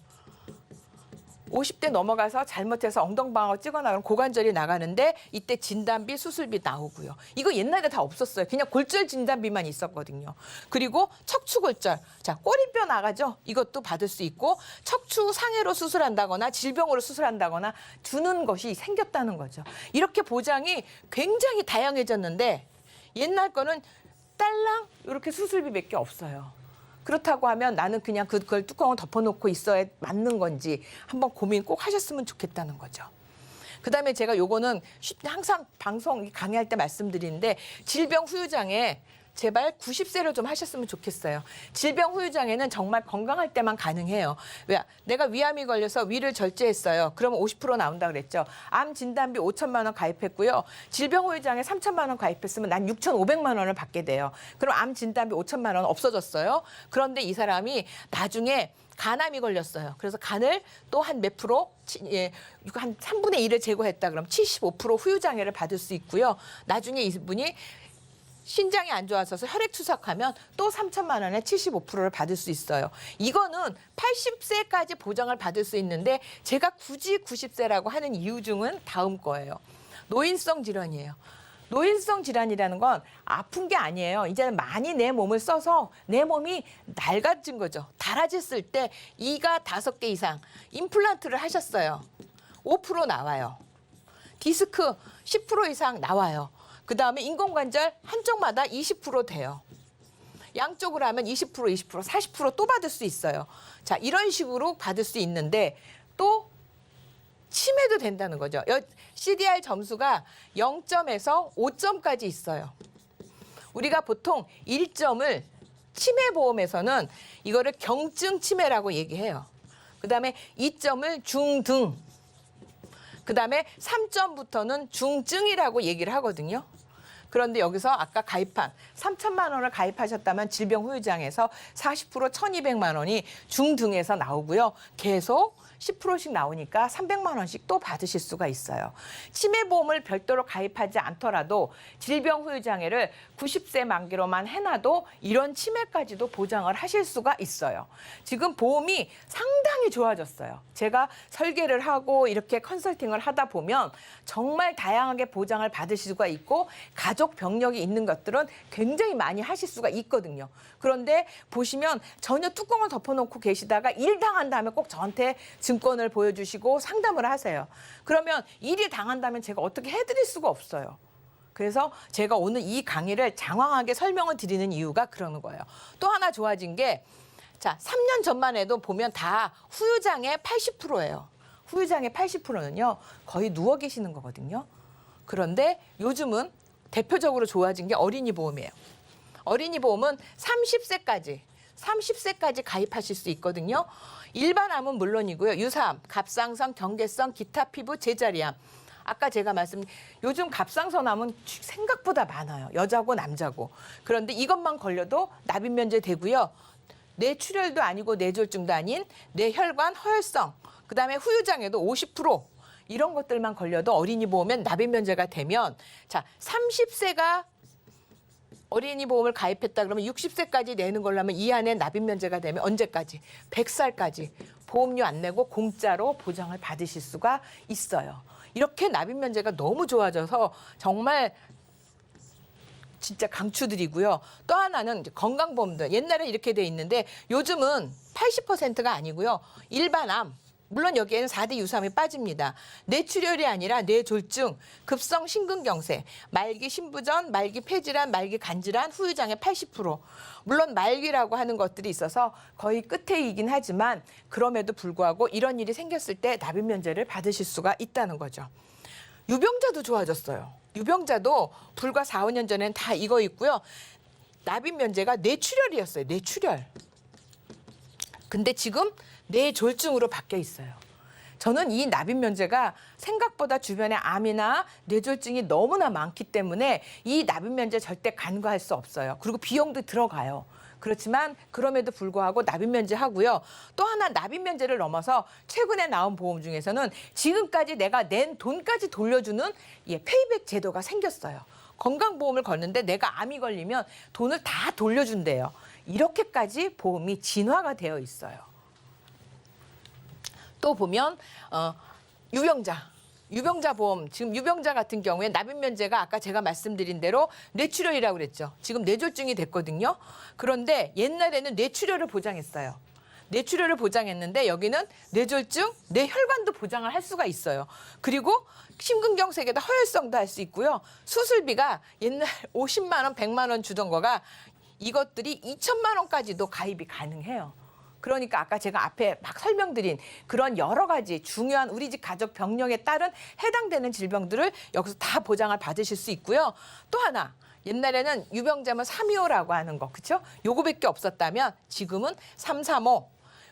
50대 넘어가서 잘못해서 엉덩방아 찍어나 그러면 고관절이 나가는데 이때 진단비, 수술비 나오고요. 이거 옛날에 다 없었어요. 그냥 골절 진단비만 있었거든요. 그리고 척추골절, 자 꼬리뼈 나가죠. 이것도 받을 수 있고 척추 상해로 수술한다거나 질병으로 수술한다거나 주는 것이 생겼다는 거죠. 이렇게 보장이 굉장히 다양해졌는데 옛날 거는 딸랑 이렇게 수술비밖에 없어요. 그렇다고 하면 나는 그냥 그걸 뚜껑을 덮어놓고 있어야 맞는 건지 한번 고민 꼭 하셨으면 좋겠다는 거죠. 그다음에 제가 요거는 항상 방송 강의할 때 말씀드리는데 질병 후유장애 제발 90세로 좀 하셨으면 좋겠어요. 질병 후유장애는 정말 건강할 때만 가능해요. 왜? 내가 위암이 걸려서 위를 절제했어요. 그러면 50% 나온다 그랬죠. 암 진단비 5천만 원 가입했고요. 질병 후유장애 3천만 원 가입했으면 난 6,500만 원을 받게 돼요. 그럼 암 진단비 5천만 원 없어졌어요. 그런데 이 사람이 나중에 간암이 걸렸어요. 그래서 간을 또 한 몇 프로, 한 3분의 1을 제거했다 그러면 75% 후유장애를 받을 수 있고요. 나중에 이분이 신장이 안 좋아서 혈액 투석하면 또 3천만 원에 75%를 받을 수 있어요. 이거는 80세까지 보장을 받을 수 있는데 제가 굳이 90세라고 하는 이유 중은 다음 거예요. 노인성 질환이에요. 노인성 질환이라는 건 아픈 게 아니에요. 이제는 많이 내 몸을 써서 내 몸이 낡아진 거죠. 닳아졌을 때 이가 5개 이상 임플란트를 하셨어요. 5% 나와요. 디스크 10% 이상 나와요. 그다음에 인공관절 한쪽마다 20% 돼요. 양쪽으로 하면 20%, 40% 또 받을 수 있어요. 자, 이런 식으로 받을 수 있는데 또 치매도 된다는 거죠. CDR 점수가 0점에서 5점까지 있어요. 우리가 보통 1점을 치매보험에서는 이거를 경증 치매라고 얘기해요. 그다음에 2점을 중등, 그다음에 3점부터는 중증이라고 얘기를 하거든요. 그런데 여기서 아까 가입한 3천만 원을 가입하셨다면 질병 후유장에서 40% 1,200만 원이 중등에서 나오고요. 계속 10%씩 나오니까 300만 원씩 또 받으실 수가 있어요. 치매보험을 별도로 가입하지 않더라도 질병 후유장애를 90세 만기로만 해놔도 이런 치매까지도 보장을 하실 수가 있어요. 지금 보험이 상당히 좋아졌어요. 제가 설계를 하고 이렇게 컨설팅을 하다 보면 정말 다양하게 보장을 받으실 수가 있고 가족 병력이 있는 것들은 굉장히 많이 하실 수가 있거든요. 그런데 보시면 전혀 뚜껑을 덮어놓고 계시다가 일 당한다면 꼭 저한테 증권을 보여주시고 상담을 하세요. 그러면 일이 당한다면 제가 어떻게 해드릴 수가 없어요. 그래서 제가 오늘 이 강의를 장황하게 설명을 드리는 이유가 그러는 거예요. 또 하나 좋아진 게 자, 3년 전만 해도 보면 다 후유장애 80%예요. 후유장애 80%는요. 거의 누워 계시는 거거든요. 그런데 요즘은 대표적으로 좋아진 게 어린이 보험이에요. 어린이 보험은 30세까지 가입하실 수 있거든요. 일반암은 물론이고요. 유사암, 갑상선, 경계성, 기타 피부, 제자리암. 아까 제가 요즘 갑상선암은 생각보다 많아요. 여자고 남자고. 그런데 이것만 걸려도 납입면제 되고요. 뇌출혈도 아니고 뇌졸중도 아닌 뇌혈관 허혈성, 그다음에 후유장애도 50% 이런 것들만 걸려도 어린이 보험엔 납입면제가 되면 자 30세가 어린이 보험을 가입했다 그러면 60세까지 내는 걸로 하면 이 안에 납입면제가 되면 언제까지? 100살까지 보험료 안 내고 공짜로 보장을 받으실 수가 있어요. 이렇게 납입면제가 너무 좋아져서 정말 진짜 강추드리고요. 또 하나는 건강보험들. 옛날에 이렇게 돼 있는데 요즘은 80%가 아니고요. 일반암. 물론 여기에는 4대 유사암이 빠집니다. 뇌출혈이 아니라 뇌졸중, 급성 심근경색, 말기 신부전, 말기 폐질환, 말기 간질환, 후유장애 80%. 물론 말기라고 하는 것들이 있어서 거의 끝에이긴 하지만 그럼에도 불구하고 이런 일이 생겼을 때 납입면제를 받으실 수가 있다는 거죠. 유병자도 좋아졌어요. 유병자도 불과 4, 5년 전에는 다 이거 있고요. 납입면제가 뇌출혈이었어요. 뇌출혈. 근데 지금 뇌졸중으로 바뀌어 있어요. 저는 이 납입면제가 생각보다 주변에 암이나 뇌졸중이 너무나 많기 때문에 이 납입면제 절대 간과할 수 없어요. 그리고 비용도 들어가요. 그렇지만 그럼에도 불구하고 납입면제 하고요. 또 하나 납입면제를 넘어서 최근에 나온 보험 중에서는 지금까지 내가 낸 돈까지 돌려주는 페이백 제도가 생겼어요. 건강보험을 걸는데 내가 암이 걸리면 돈을 다 돌려준대요. 이렇게까지 보험이 진화가 되어 있어요. 또 보면 유병자 보험, 지금 유병자 같은 경우에 납입면제가 아까 제가 말씀드린 대로 뇌출혈이라고 그랬죠. 지금 뇌졸중이 됐거든요. 그런데 옛날에는 뇌출혈을 보장했어요. 뇌출혈을 보장했는데 여기는 뇌졸중, 뇌혈관도 보장을 할 수가 있어요. 그리고 심근경색에다 허혈성도 할 수 있고요. 수술비가 옛날 50만 원, 100만 원 주던 거가 이것들이 2천만 원까지도 가입이 가능해요. 그러니까 아까 제가 앞에 막 설명드린 그런 여러 가지 중요한 우리 집 가족 병력에 따른 해당되는 질병들을 여기서 다 보장을 받으실 수 있고요. 또 하나, 옛날에는 유병자면 325라고 하는 거, 그렇죠? 요거밖에 없었다면 지금은 335.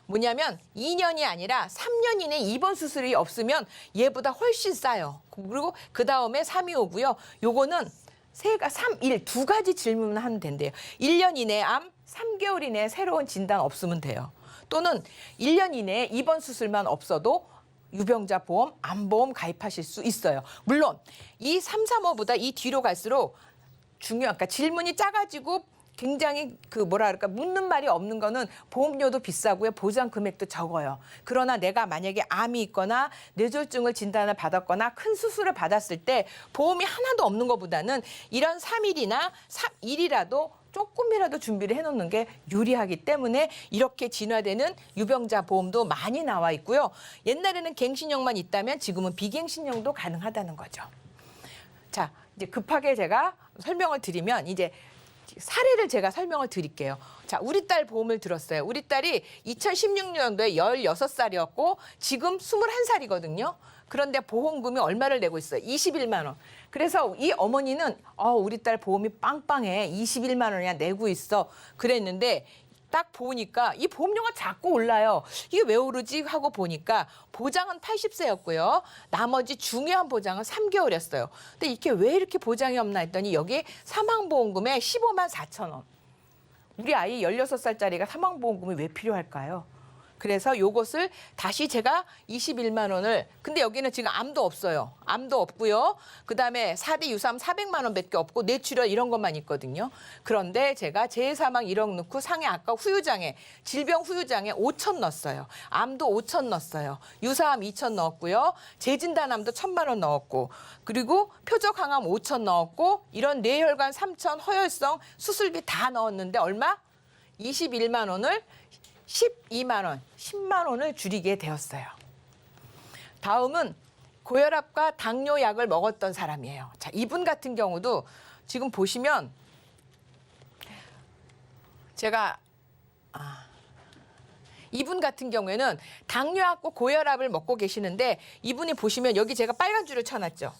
뭐냐면 2년이 아니라 3년 이내 입원 수술이 없으면 얘보다 훨씬 싸요. 그리고 그 다음에 325고요. 요거는 2 가지 질문을 하면 된대요. 1년 이내 암, 3개월 이내에 새로운 진단 없으면 돼요. 또는 1년 이내에 입원 수술만 없어도 유병자 보험, 암보험 가입하실 수 있어요. 물론 이 335보다 이 뒤로 갈수록 그러니까 질문이 작아지고 굉장히 묻는 말이 없는 거는 보험료도 비싸고요. 보장 금액도 적어요. 그러나 내가 만약에 암이 있거나 뇌졸중을 진단을 받았거나 큰 수술을 받았을 때 보험이 하나도 없는 것보다는 이런 3일이나 3일이라도 조금이라도 준비를 해놓는 게 유리하기 때문에 이렇게 진화되는 유병자 보험도 많이 나와 있고요. 옛날에는 갱신형만 있다면 지금은 비갱신형도 가능하다는 거죠. 자, 이제 급하게 제가 설명을 드리면 이제 사례를 제가 설명을 드릴게요. 자, 우리 딸 보험을 들었어요. 우리 딸이 2016년도에 16살이었고 지금 21살이거든요. 그런데 보험금이 얼마를 내고 있어요? 21만 원. 그래서 이 어머니는 우리 딸 보험이 빵빵해. 21만 원이나 내고 있어. 그랬는데 딱 보니까 이 보험료가 자꾸 올라요. 이게 왜 오르지 하고 보니까 보장은 80세였고요. 나머지 중요한 보장은 3개월이었어요. 근데 이게 왜 이렇게 보장이 없나 했더니 여기 사망보험금에 15만 4천 원. 우리 아이 16살짜리가 사망보험금이 왜 필요할까요? 그래서 요것을 다시 제가 21만 원을, 근데 여기는 지금 암도 없어요. 암도 없고요. 그다음에 4대 유사암 400만 원밖에 없고 뇌출혈 이런 것만 있거든요. 그런데 제가 재해사망 1억 넣고 상해 아까 후유장애, 질병 후유장애 5천 넣었어요. 암도 5천 넣었어요. 유사암 2천 넣었고요. 재진단암도 1,000만 원 넣었고, 그리고 표적항암 5천 넣었고, 이런 뇌혈관 3천, 허혈성 수술비 다 넣었는데 얼마? 21만 원을 12만 원, 10만 원을 줄이게 되었어요. 다음은 고혈압과 당뇨약을 먹었던 사람이에요. 자, 이분 같은 경우도 지금 보시면 제가 이분 같은 경우에는 당뇨약과 고혈압을 먹고 계시는데 이분이 보시면 여기 제가 빨간 줄을 쳐놨죠.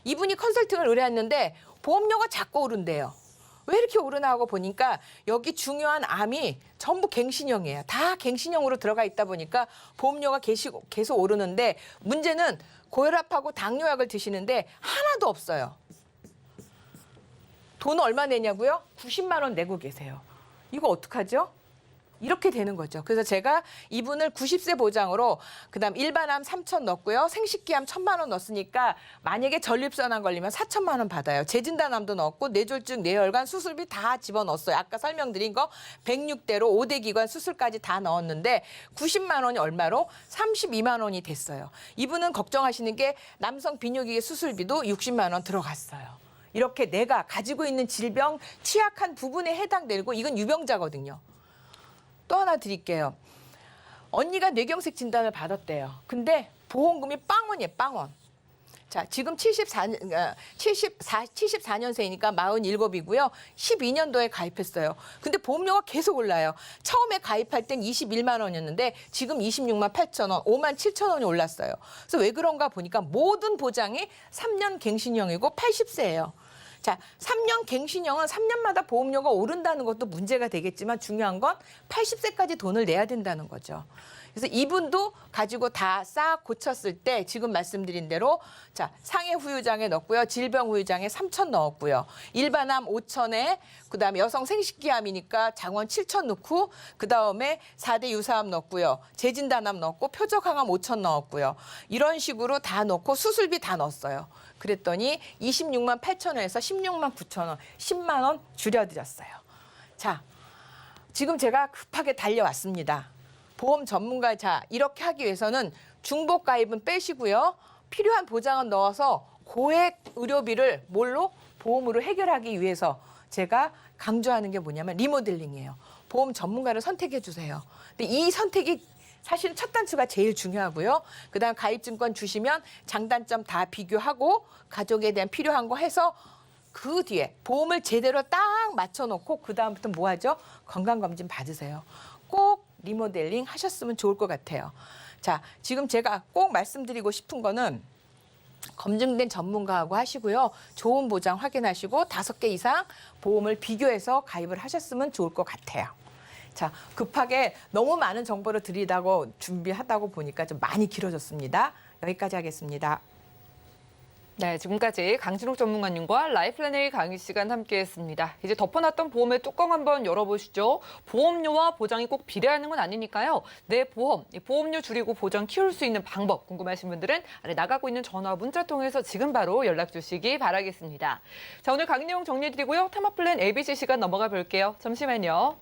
이분이 컨설팅을 의뢰했는데 보험료가 자꾸 오른대요. 왜 이렇게 오르나 하고 보니까 여기 중요한 암이 전부 갱신형이에요. 다 갱신형으로 들어가 있다 보니까 보험료가 계속 오르는데 문제는 고혈압하고 당뇨약을 드시는데 하나도 없어요. 돈 얼마 내냐고요? 90만 원 내고 계세요. 이거 어떡하죠? 이렇게 되는 거죠. 그래서 제가 이분을 90세 보장으로 그다음 일반암 3천 넣었고요. 생식기암 1,000만 원 넣었으니까 만약에 전립선암 걸리면 4천만 원 받아요. 재진단암도 넣었고 뇌졸중, 뇌혈관 수술비 다 집어넣었어요. 아까 설명드린 거 106대로 5대 기관 수술까지 다 넣었는데 90만 원이 얼마로? 32만 원이 됐어요. 이분은 걱정하시는 게 남성 비뇨기계 수술비도 60만 원 들어갔어요. 이렇게 내가 가지고 있는 질병 취약한 부분에 해당되고 이건 유병자거든요. 또 하나 드릴게요. 언니가 뇌경색 진단을 받았대요. 근데 보험금이 빵원이에요, 빵원. 자, 지금 74년생이니까 47이고요. 12년도에 가입했어요. 근데 보험료가 계속 올라요. 처음에 가입할 땐 21만 원이었는데 지금 26만 8천 원, 5만 7천 원이 올랐어요. 그래서 왜 그런가 보니까 모든 보장이 3년 갱신형이고 80세예요. 자, 3년 갱신형은 3년마다 보험료가 오른다는 것도 문제가 되겠지만 중요한 건 80세까지 돈을 내야 된다는 거죠. 그래서 이분도 가지고 다 싹 고쳤을 때 지금 말씀드린 대로 자, 상해 후유장애 넣었고요. 질병 후유장애 3천 넣었고요. 일반암 5천에 그다음에 여성 생식기암이니까 장원 7천 넣고 그다음에 4대 유사암 넣었고요. 재진단암 넣었고 표적항암 5천 넣었고요. 이런 식으로 다 넣고 수술비 다 넣었어요. 그랬더니 26만 8천 원에서 16만 9천 원, 10만 원 줄여드렸어요. 자, 지금 제가 급하게 달려왔습니다. 보험 전문가 자 이렇게 하기 위해서는 중복 가입은 빼시고요. 필요한 보장은 넣어서 고액 의료비를 뭘로? 보험으로 해결하기 위해서 제가 강조하는 게 뭐냐면 리모델링이에요. 보험 전문가를 선택해 주세요. 근데 이 선택이 사실 첫 단추가 제일 중요하고요. 그다음 가입증권 주시면 장단점 다 비교하고 가족에 대한 필요한 거 해서 그 뒤에 보험을 제대로 딱 맞춰놓고 그다음부터 뭐 하죠? 건강검진 받으세요. 꼭 리모델링 하셨으면 좋을 것 같아요. 자, 지금 제가 꼭 말씀드리고 싶은 거는 검증된 전문가하고 하시고요. 좋은 보장 확인하시고 5개 이상 보험을 비교해서 가입을 하셨으면 좋을 것 같아요. 자, 급하게 너무 많은 정보를 드리다고 준비하다고 보니까 좀 많이 길어졌습니다. 여기까지 하겠습니다. 네, 지금까지 강진욱 전문가님과 라이플래너의 강의 시간 함께했습니다. 이제 덮어놨던 보험의 뚜껑 한번 열어보시죠. 보험료와 보장이 꼭 비례하는 건 아니니까요. 내 보험, 이 보험료 줄이고 보장 키울 수 있는 방법 궁금하신 분들은 아래 나가고 있는 전화 문자 통해서 지금 바로 연락 주시기 바라겠습니다. 자, 오늘 강의 내용 정리해드리고요. 테마플랜 ABC 시간 넘어가 볼게요. 잠시만요.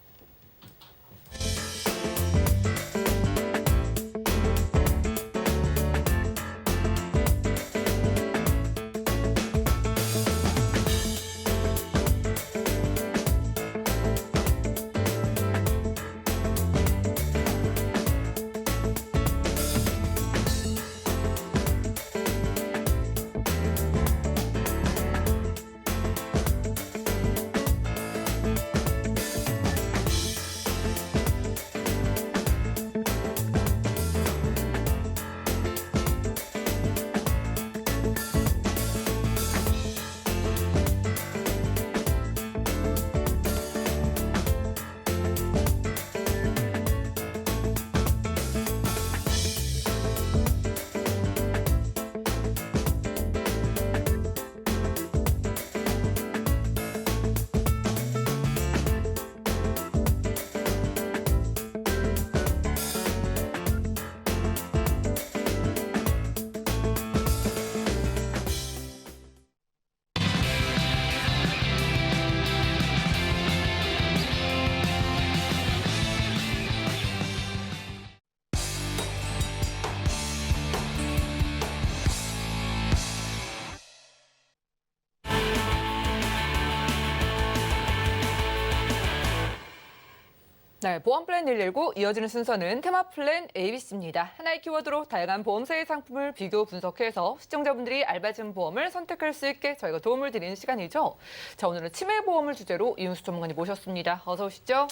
네, 보험플랜 119 이어지는 순서는 테마플랜 ABC입니다. 하나의 키워드로 다양한 보험사의 상품을 비교 분석해서 시청자분들이 알맞은 보험을 선택할 수 있게 저희가 도움을 드리는 시간이죠. 자, 오늘은 치매보험을 주제로 이윤수 전문가님 모셨습니다. 어서 오시죠.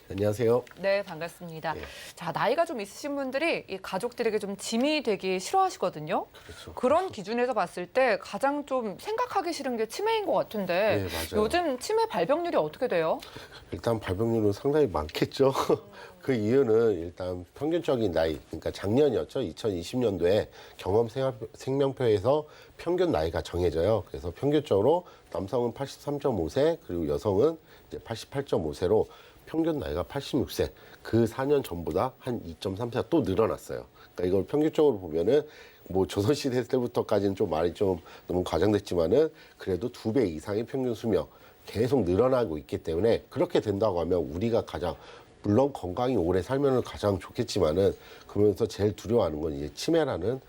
안녕하세요. 네, 반갑습니다. 네. 자, 나이가 좀 있으신 분들이 이 가족들에게 좀 짐이 되기 싫어하시거든요. 그렇죠. 그런 기준에서 봤을 때 가장 좀 생각하기 싫은 게 치매인 것 같은데 네, 맞아요. 요즘 치매 발병률이 어떻게 돼요? 일단 발병률은 상당히 많겠죠. 그 이유는 일단 평균적인 나이, 그러니까 작년이었죠. 2020년도에 경험 생명표에서 평균 나이가 정해져요. 그래서 평균적으로 남성은 83.5세, 그리고 여성은 이제 88.5세로 평균 나이가 86세. 그 4년 전보다 한 2.3세가 또 늘어났어요. 그러니까 이걸 평균적으로 보면은 뭐 조선시대 때부터까지는 좀 말이 좀 너무 과장됐지만은 그래도 2배 이상의 평균 수명 계속 늘어나고 있기 때문에 그렇게 된다고 하면 우리가 가장 물론 건강히 오래 살면은 가장 좋겠지만은 그러면서 제일 두려워하는 건 이제 치매라는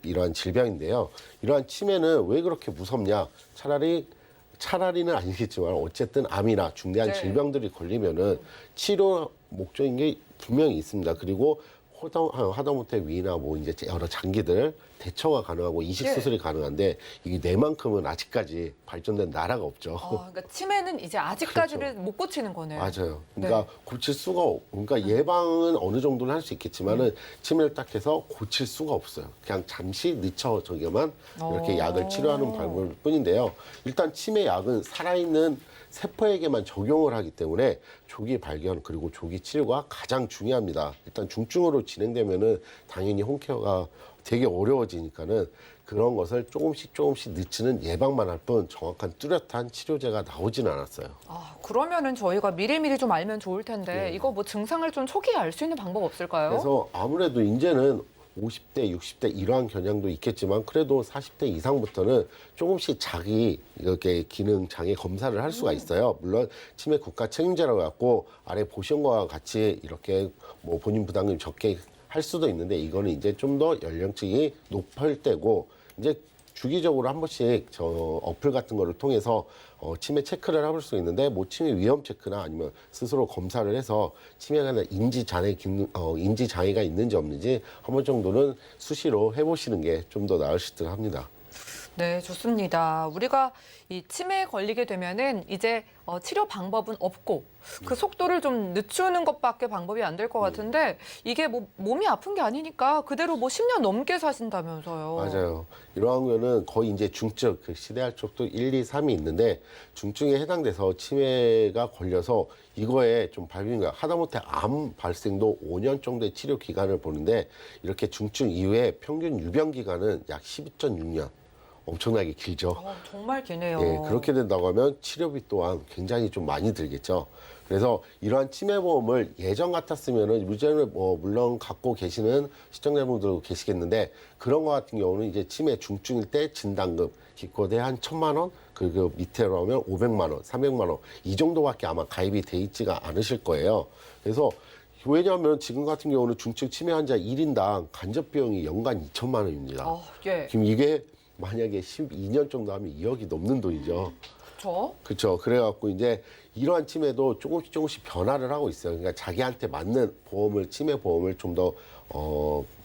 이러한 질병인데요. 이러한 치매는 왜 그렇게 무섭냐? 차라리는 아니겠지만 어쨌든 암이나 중대한 네. 질병들이 걸리면은 치료 목적인 게 분명히 있습니다. 그리고 하다못해 위나 뭐 이제 여러 장기들 대처가 가능하고 이식 수술이 가능한데 이게 뇌만큼은 아직까지 발전된 나라가 없죠. 그러니까 치매는 이제 아직까지는 못 고치는 거네요. 맞아요. 그러니까 고칠 수가 그러니까 예방은 어느 정도는 할 수 있겠지만은 치매를 딱 해서 고칠 수가 없어요. 그냥 잠시 늦춰져게만 이렇게 약을 치료하는 방법일 뿐인데요. 일단 치매 약은 살아있는 세포에게만 적용을 하기 때문에 조기 발견 그리고 조기 치료가 가장 중요합니다. 일단 중증으로 진행되면은 당연히 홈케어가 되게 어려워지니까는 그런 것을 조금씩 늦추는 예방만 할 뿐 정확한 뚜렷한 치료제가 나오지는 않았어요. 그러면은 저희가 미리미리 좀 알면 좋을 텐데 이거 뭐 증상을 좀 초기에 알 수 있는 방법 없을까요? 그래서 아무래도 이제는 50대, 60대 이러한 겨냥도 있겠지만 그래도 40대 이상부터는 조금씩 자기 이렇게 기능 장애 검사를 할 수가 있어요. 물론 치매 국가 책임제라고 해갖고 아래 보신 거와 같이 이렇게 뭐 본인 부담금 적게 할 수도 있는데 이거는 이제 좀 더 연령층이 높을 때고 이제 주기적으로 한 번씩 저 어플 같은 거를 통해서 치매 체크를 해볼 수 있는데 뭐 치매 위험 체크나 아니면 스스로 검사를 해서 치매가 아니라 인지 장애가 있는지 없는지 한 번 정도는 수시로 해보시는 게 좀 더 나으실 듯 합니다. 네, 좋습니다. 우리가 이 치매에 걸리게 되면은 이제 치료 방법은 없고 그 속도를 좀 늦추는 것밖에 방법이 안 될 것 같은데 이게 뭐 몸이 아픈 게 아니니까 그대로 뭐 10년 넘게 사신다면서요. 맞아요. 이러한 거는 거의 이제 중증, 그 시대할 쪽도 1, 2, 3이 있는데 중증에 해당돼서 치매가 걸려서 이거에 좀 발병이 하다못해 암 발생도 5년 정도의 치료 기간을 보는데 이렇게 중증 이후에 평균 유병 기간은 약 12.6년. 엄청나게 길죠. 정말 기네요. 예, 그렇게 된다고 하면 치료비 또한 굉장히 좀 많이 들겠죠. 그래서 이러한 치매보험을 예전 같았으면은 유전을 뭐 물론 갖고 계시는 시청자분들도 계시겠는데 그런 거 같은 경우는 이제 치매 중증일 때 진단금 기껏해 한 1,000만 원, 그 밑으로 하면 500만 원, 300만 원 이 정도밖에 아마 가입이 돼 있지가 않으실 거예요. 그래서 왜냐하면 지금 같은 경우는 중증 치매 환자 1인당 간접 비용이 연간 2천만 원입니다. 예. 지금 이게 만약에 12년 정도 하면 2억이 넘는 돈이죠. 그렇죠. 그렇죠. 그래갖고 이제 이러한 치매도 조금씩 변화를 하고 있어요. 그러니까 자기한테 맞는 보험을, 치매 보험을 좀 더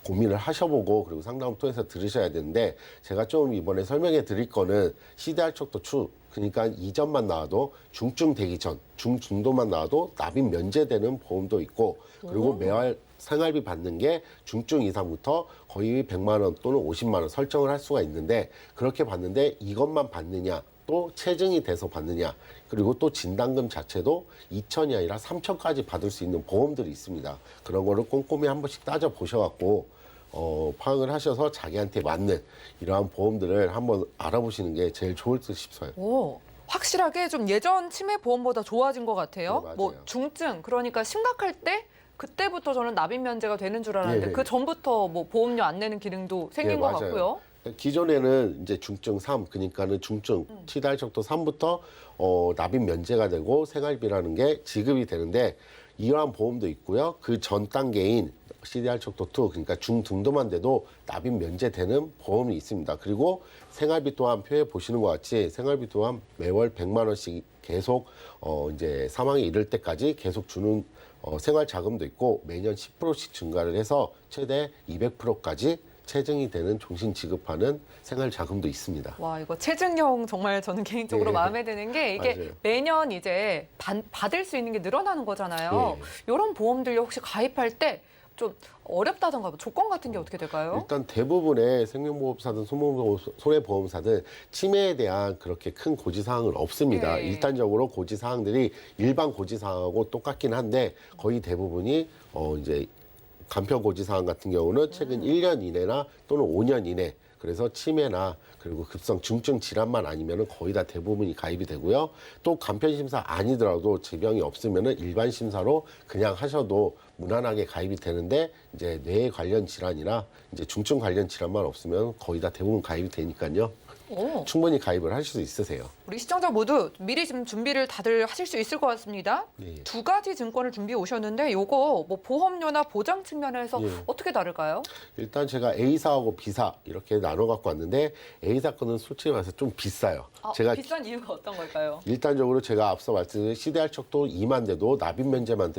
고민을 하셔보고 그리고 상담을 통해서 들으셔야 되는데 제가 좀 이번에 설명해 드릴 거는 시대할 척도 추. 그러니까 이전만 나와도 중증 되기 전, 중중도만 나와도 납입 면제되는 보험도 있고 그리고 매월 생활비 받는 게 중증 이상부터 거의 100만 원 또는 50만 원 설정을 할 수가 있는데 그렇게 받는데 이것만 받느냐 또 체증이 돼서 받느냐 그리고 또 진단금 자체도 2천이 아니라 3천까지 받을 수 있는 보험들이 있습니다. 그런 거를 꼼꼼히 한 번씩 따져 보셔갖고 파악을 하셔서 자기한테 맞는 이러한 보험들을 한번 알아보시는 게 제일 좋을 듯 싶어요. 오, 확실하게 좀 예전 치매 보험보다 좋아진 것 같아요. 네, 맞아요. 뭐 중증, 그러니까 심각할 때 그때부터 저는 납입 면제가 되는 줄 알았는데 예. 그 전부터 뭐 보험료 안 내는 기능도 생긴 예, 것 맞아요. 같고요. 기존에는 이제 중증 3, 그러니까는 중증 치달 척도 3부터 납입 면제가 되고 생활비라는 게 지급이 되는데 이러한 보험도 있고요. 그 전 단계인 CDR 척도 2, 그러니까 중등도만 돼도 납입 면제되는 보험이 있습니다. 그리고 생활비 또한 표에 보시는 것 같이 생활비 또한 매월 100만 원씩 계속 이제 사망에 이를 때까지 계속 주는 생활 자금도 있고 매년 10%씩 증가를 해서 최대 200%까지 체증이 되는 종신 지급하는 생활 자금도 있습니다. 와, 이거 체증형 정말 저는 개인적으로 예. 마음에 드는 게 이게 맞아요. 매년 이제 받을 수 있는 게 늘어나는 거잖아요. 예. 이런 보험들 혹시 가입할 때 좀 어렵다던가 조건 같은 게 어떻게 될까요? 일단 대부분의 생명보험사든 손해보험사든 치매에 대한 그렇게 큰 고지사항은 없습니다. 예. 일단적으로 고지사항들이 일반 고지사항하고 똑같긴 한데 거의 대부분이 이제 간편 고지사항 같은 경우는 최근 1년 이내나 또는 5년 이내 그래서 치매나 그리고 급성 중증 질환만 아니면은 거의 다 대부분이 가입이 되고요. 또 간편 심사 아니더라도 질병이 없으면은 일반 심사로 그냥 하셔도 무난하게 가입이 되는데 이제 뇌 관련 질환이나 이제 중증 관련 질환만 없으면 거의 다 대부분 가입이 되니까요. 오. 충분히 가입을 하실 수 있으세요. 우리 시청자 모두 미리 좀 준비를 다들 하실 수 있을 것 같습니다. 예. 두 가지 증권을 준비해 오셨는데 요거 뭐 보험료나 보장 측면에서 예. 어떻게 다를까요? 일단 제가 A사하고 B사 이렇게 나눠 갖고 왔는데 A사 거는 솔직히 말해서 좀 비싸요. 제가 비싼 이유가 어떤 걸까요? 일단적으로 제가 앞서 말씀드린 시대할 척도 2만 돼도 납입 면제만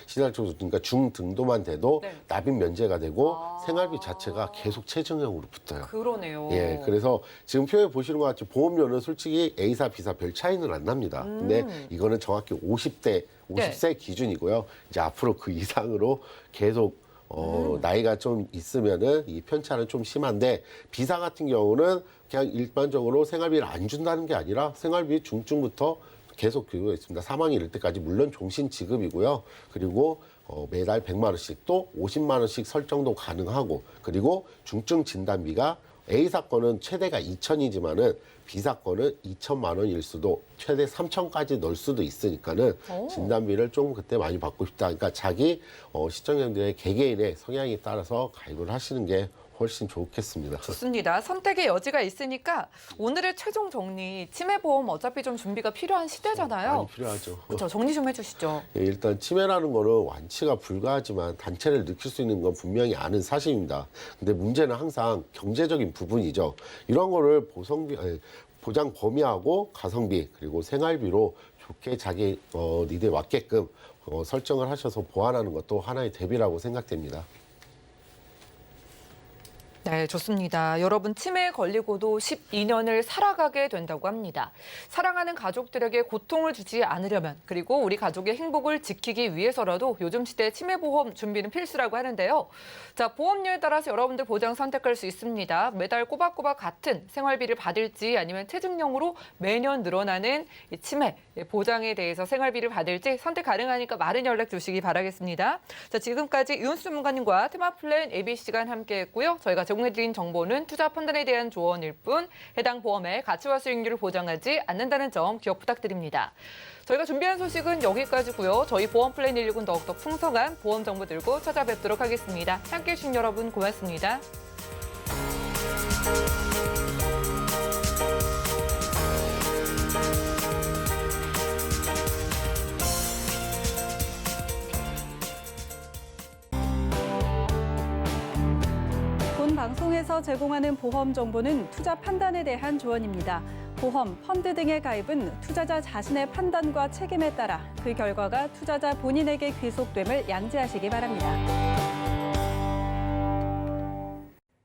시대할 척도 그러니까 중등도만 돼도 네. 납입 면제가 되고 생활비 자체가 계속 체증형으로 붙어요. 그러네요. 예, 그래서 지금 표에 보시는 것 같이 보험료는 솔직히 A사, B사 별 차이는 안 납니다. 근데 이거는 정확히 50세 기준이고요. 이제 앞으로 그 이상으로 계속 나이가 좀 있으면은 이 편차는 좀 심한데 B사 같은 경우는 그냥 일반적으로 생활비를 안 준다는 게 아니라 생활비 중증부터 계속 교육가 있습니다. 사망이 이를 때까지 물론 종신 지급이고요. 그리고 매달 100만 원씩 또 50만 원씩 설정도 가능하고 그리고 중증 진단비가 A 사건은 최대가 2천이지만은 비사건은 2천만 원일 수도 최대 3천까지 넣을 수도 있으니까는 오. 진단비를 좀 그때 많이 받고 싶다. 그러니까 자기 시청자들의 개개인의 성향에 따라서 가입을 하시는 게 훨씬 좋겠습니다. 좋습니다. 선택의 여지가 있으니까 오늘의 최종 정리, 치매보험 어차피 좀 준비가 필요한 시대잖아요. 많이 필요하죠. 그렇죠. 정리 좀 해주시죠. 예, 일단 치매라는 거는 완치가 불가하지만 단체를 느낄 수 있는 건 분명히 아는 사실입니다. 근데 문제는 항상 경제적인 부분이죠. 이런 거를 보장 범위하고 가성비 그리고 생활비로 좋게 자기 니드에 맞게끔 설정을 하셔서 보완하는 것도 하나의 대비라고 생각됩니다. 네, 좋습니다. 여러분, 치매에 걸리고도 12년을 살아가게 된다고 합니다. 사랑하는 가족들에게 고통을 주지 않으려면, 그리고 우리 가족의 행복을 지키기 위해서라도 요즘 시대 치매보험 준비는 필수라고 하는데요. 자, 보험료에 따라서 여러분들 보장 선택할 수 있습니다. 매달 꼬박꼬박 같은 생활비를 받을지 아니면 체증령으로 매년 늘어나는 이 치매 보장에 대해서 생활비를 받을지 선택 가능하니까 많은 연락 주시기 바라겠습니다. 자, 지금까지 이윤수 전문가님과 테마플랜 ABC간 함께했고요. 저희가 제공해드린 정보는 투자 판단에 대한 조언일 뿐 해당 보험의 가치와 수익률을 보장하지 않는다는 점 기억 부탁드립니다. 저희가 준비한 소식은 여기까지고요. 저희 보험 플랜 119는 더욱더 풍성한 보험 정보 들고 찾아뵙도록 하겠습니다. 함께해 주신 여러분 고맙습니다. 본 방송에서 제공하는 보험 정보는 투자 판단에 대한 조언입니다. 보험, 펀드 등의 가입은 투자자 자신의 판단과 책임에 따라 그 결과가 투자자 본인에게 귀속됨을 양지하시기 바랍니다.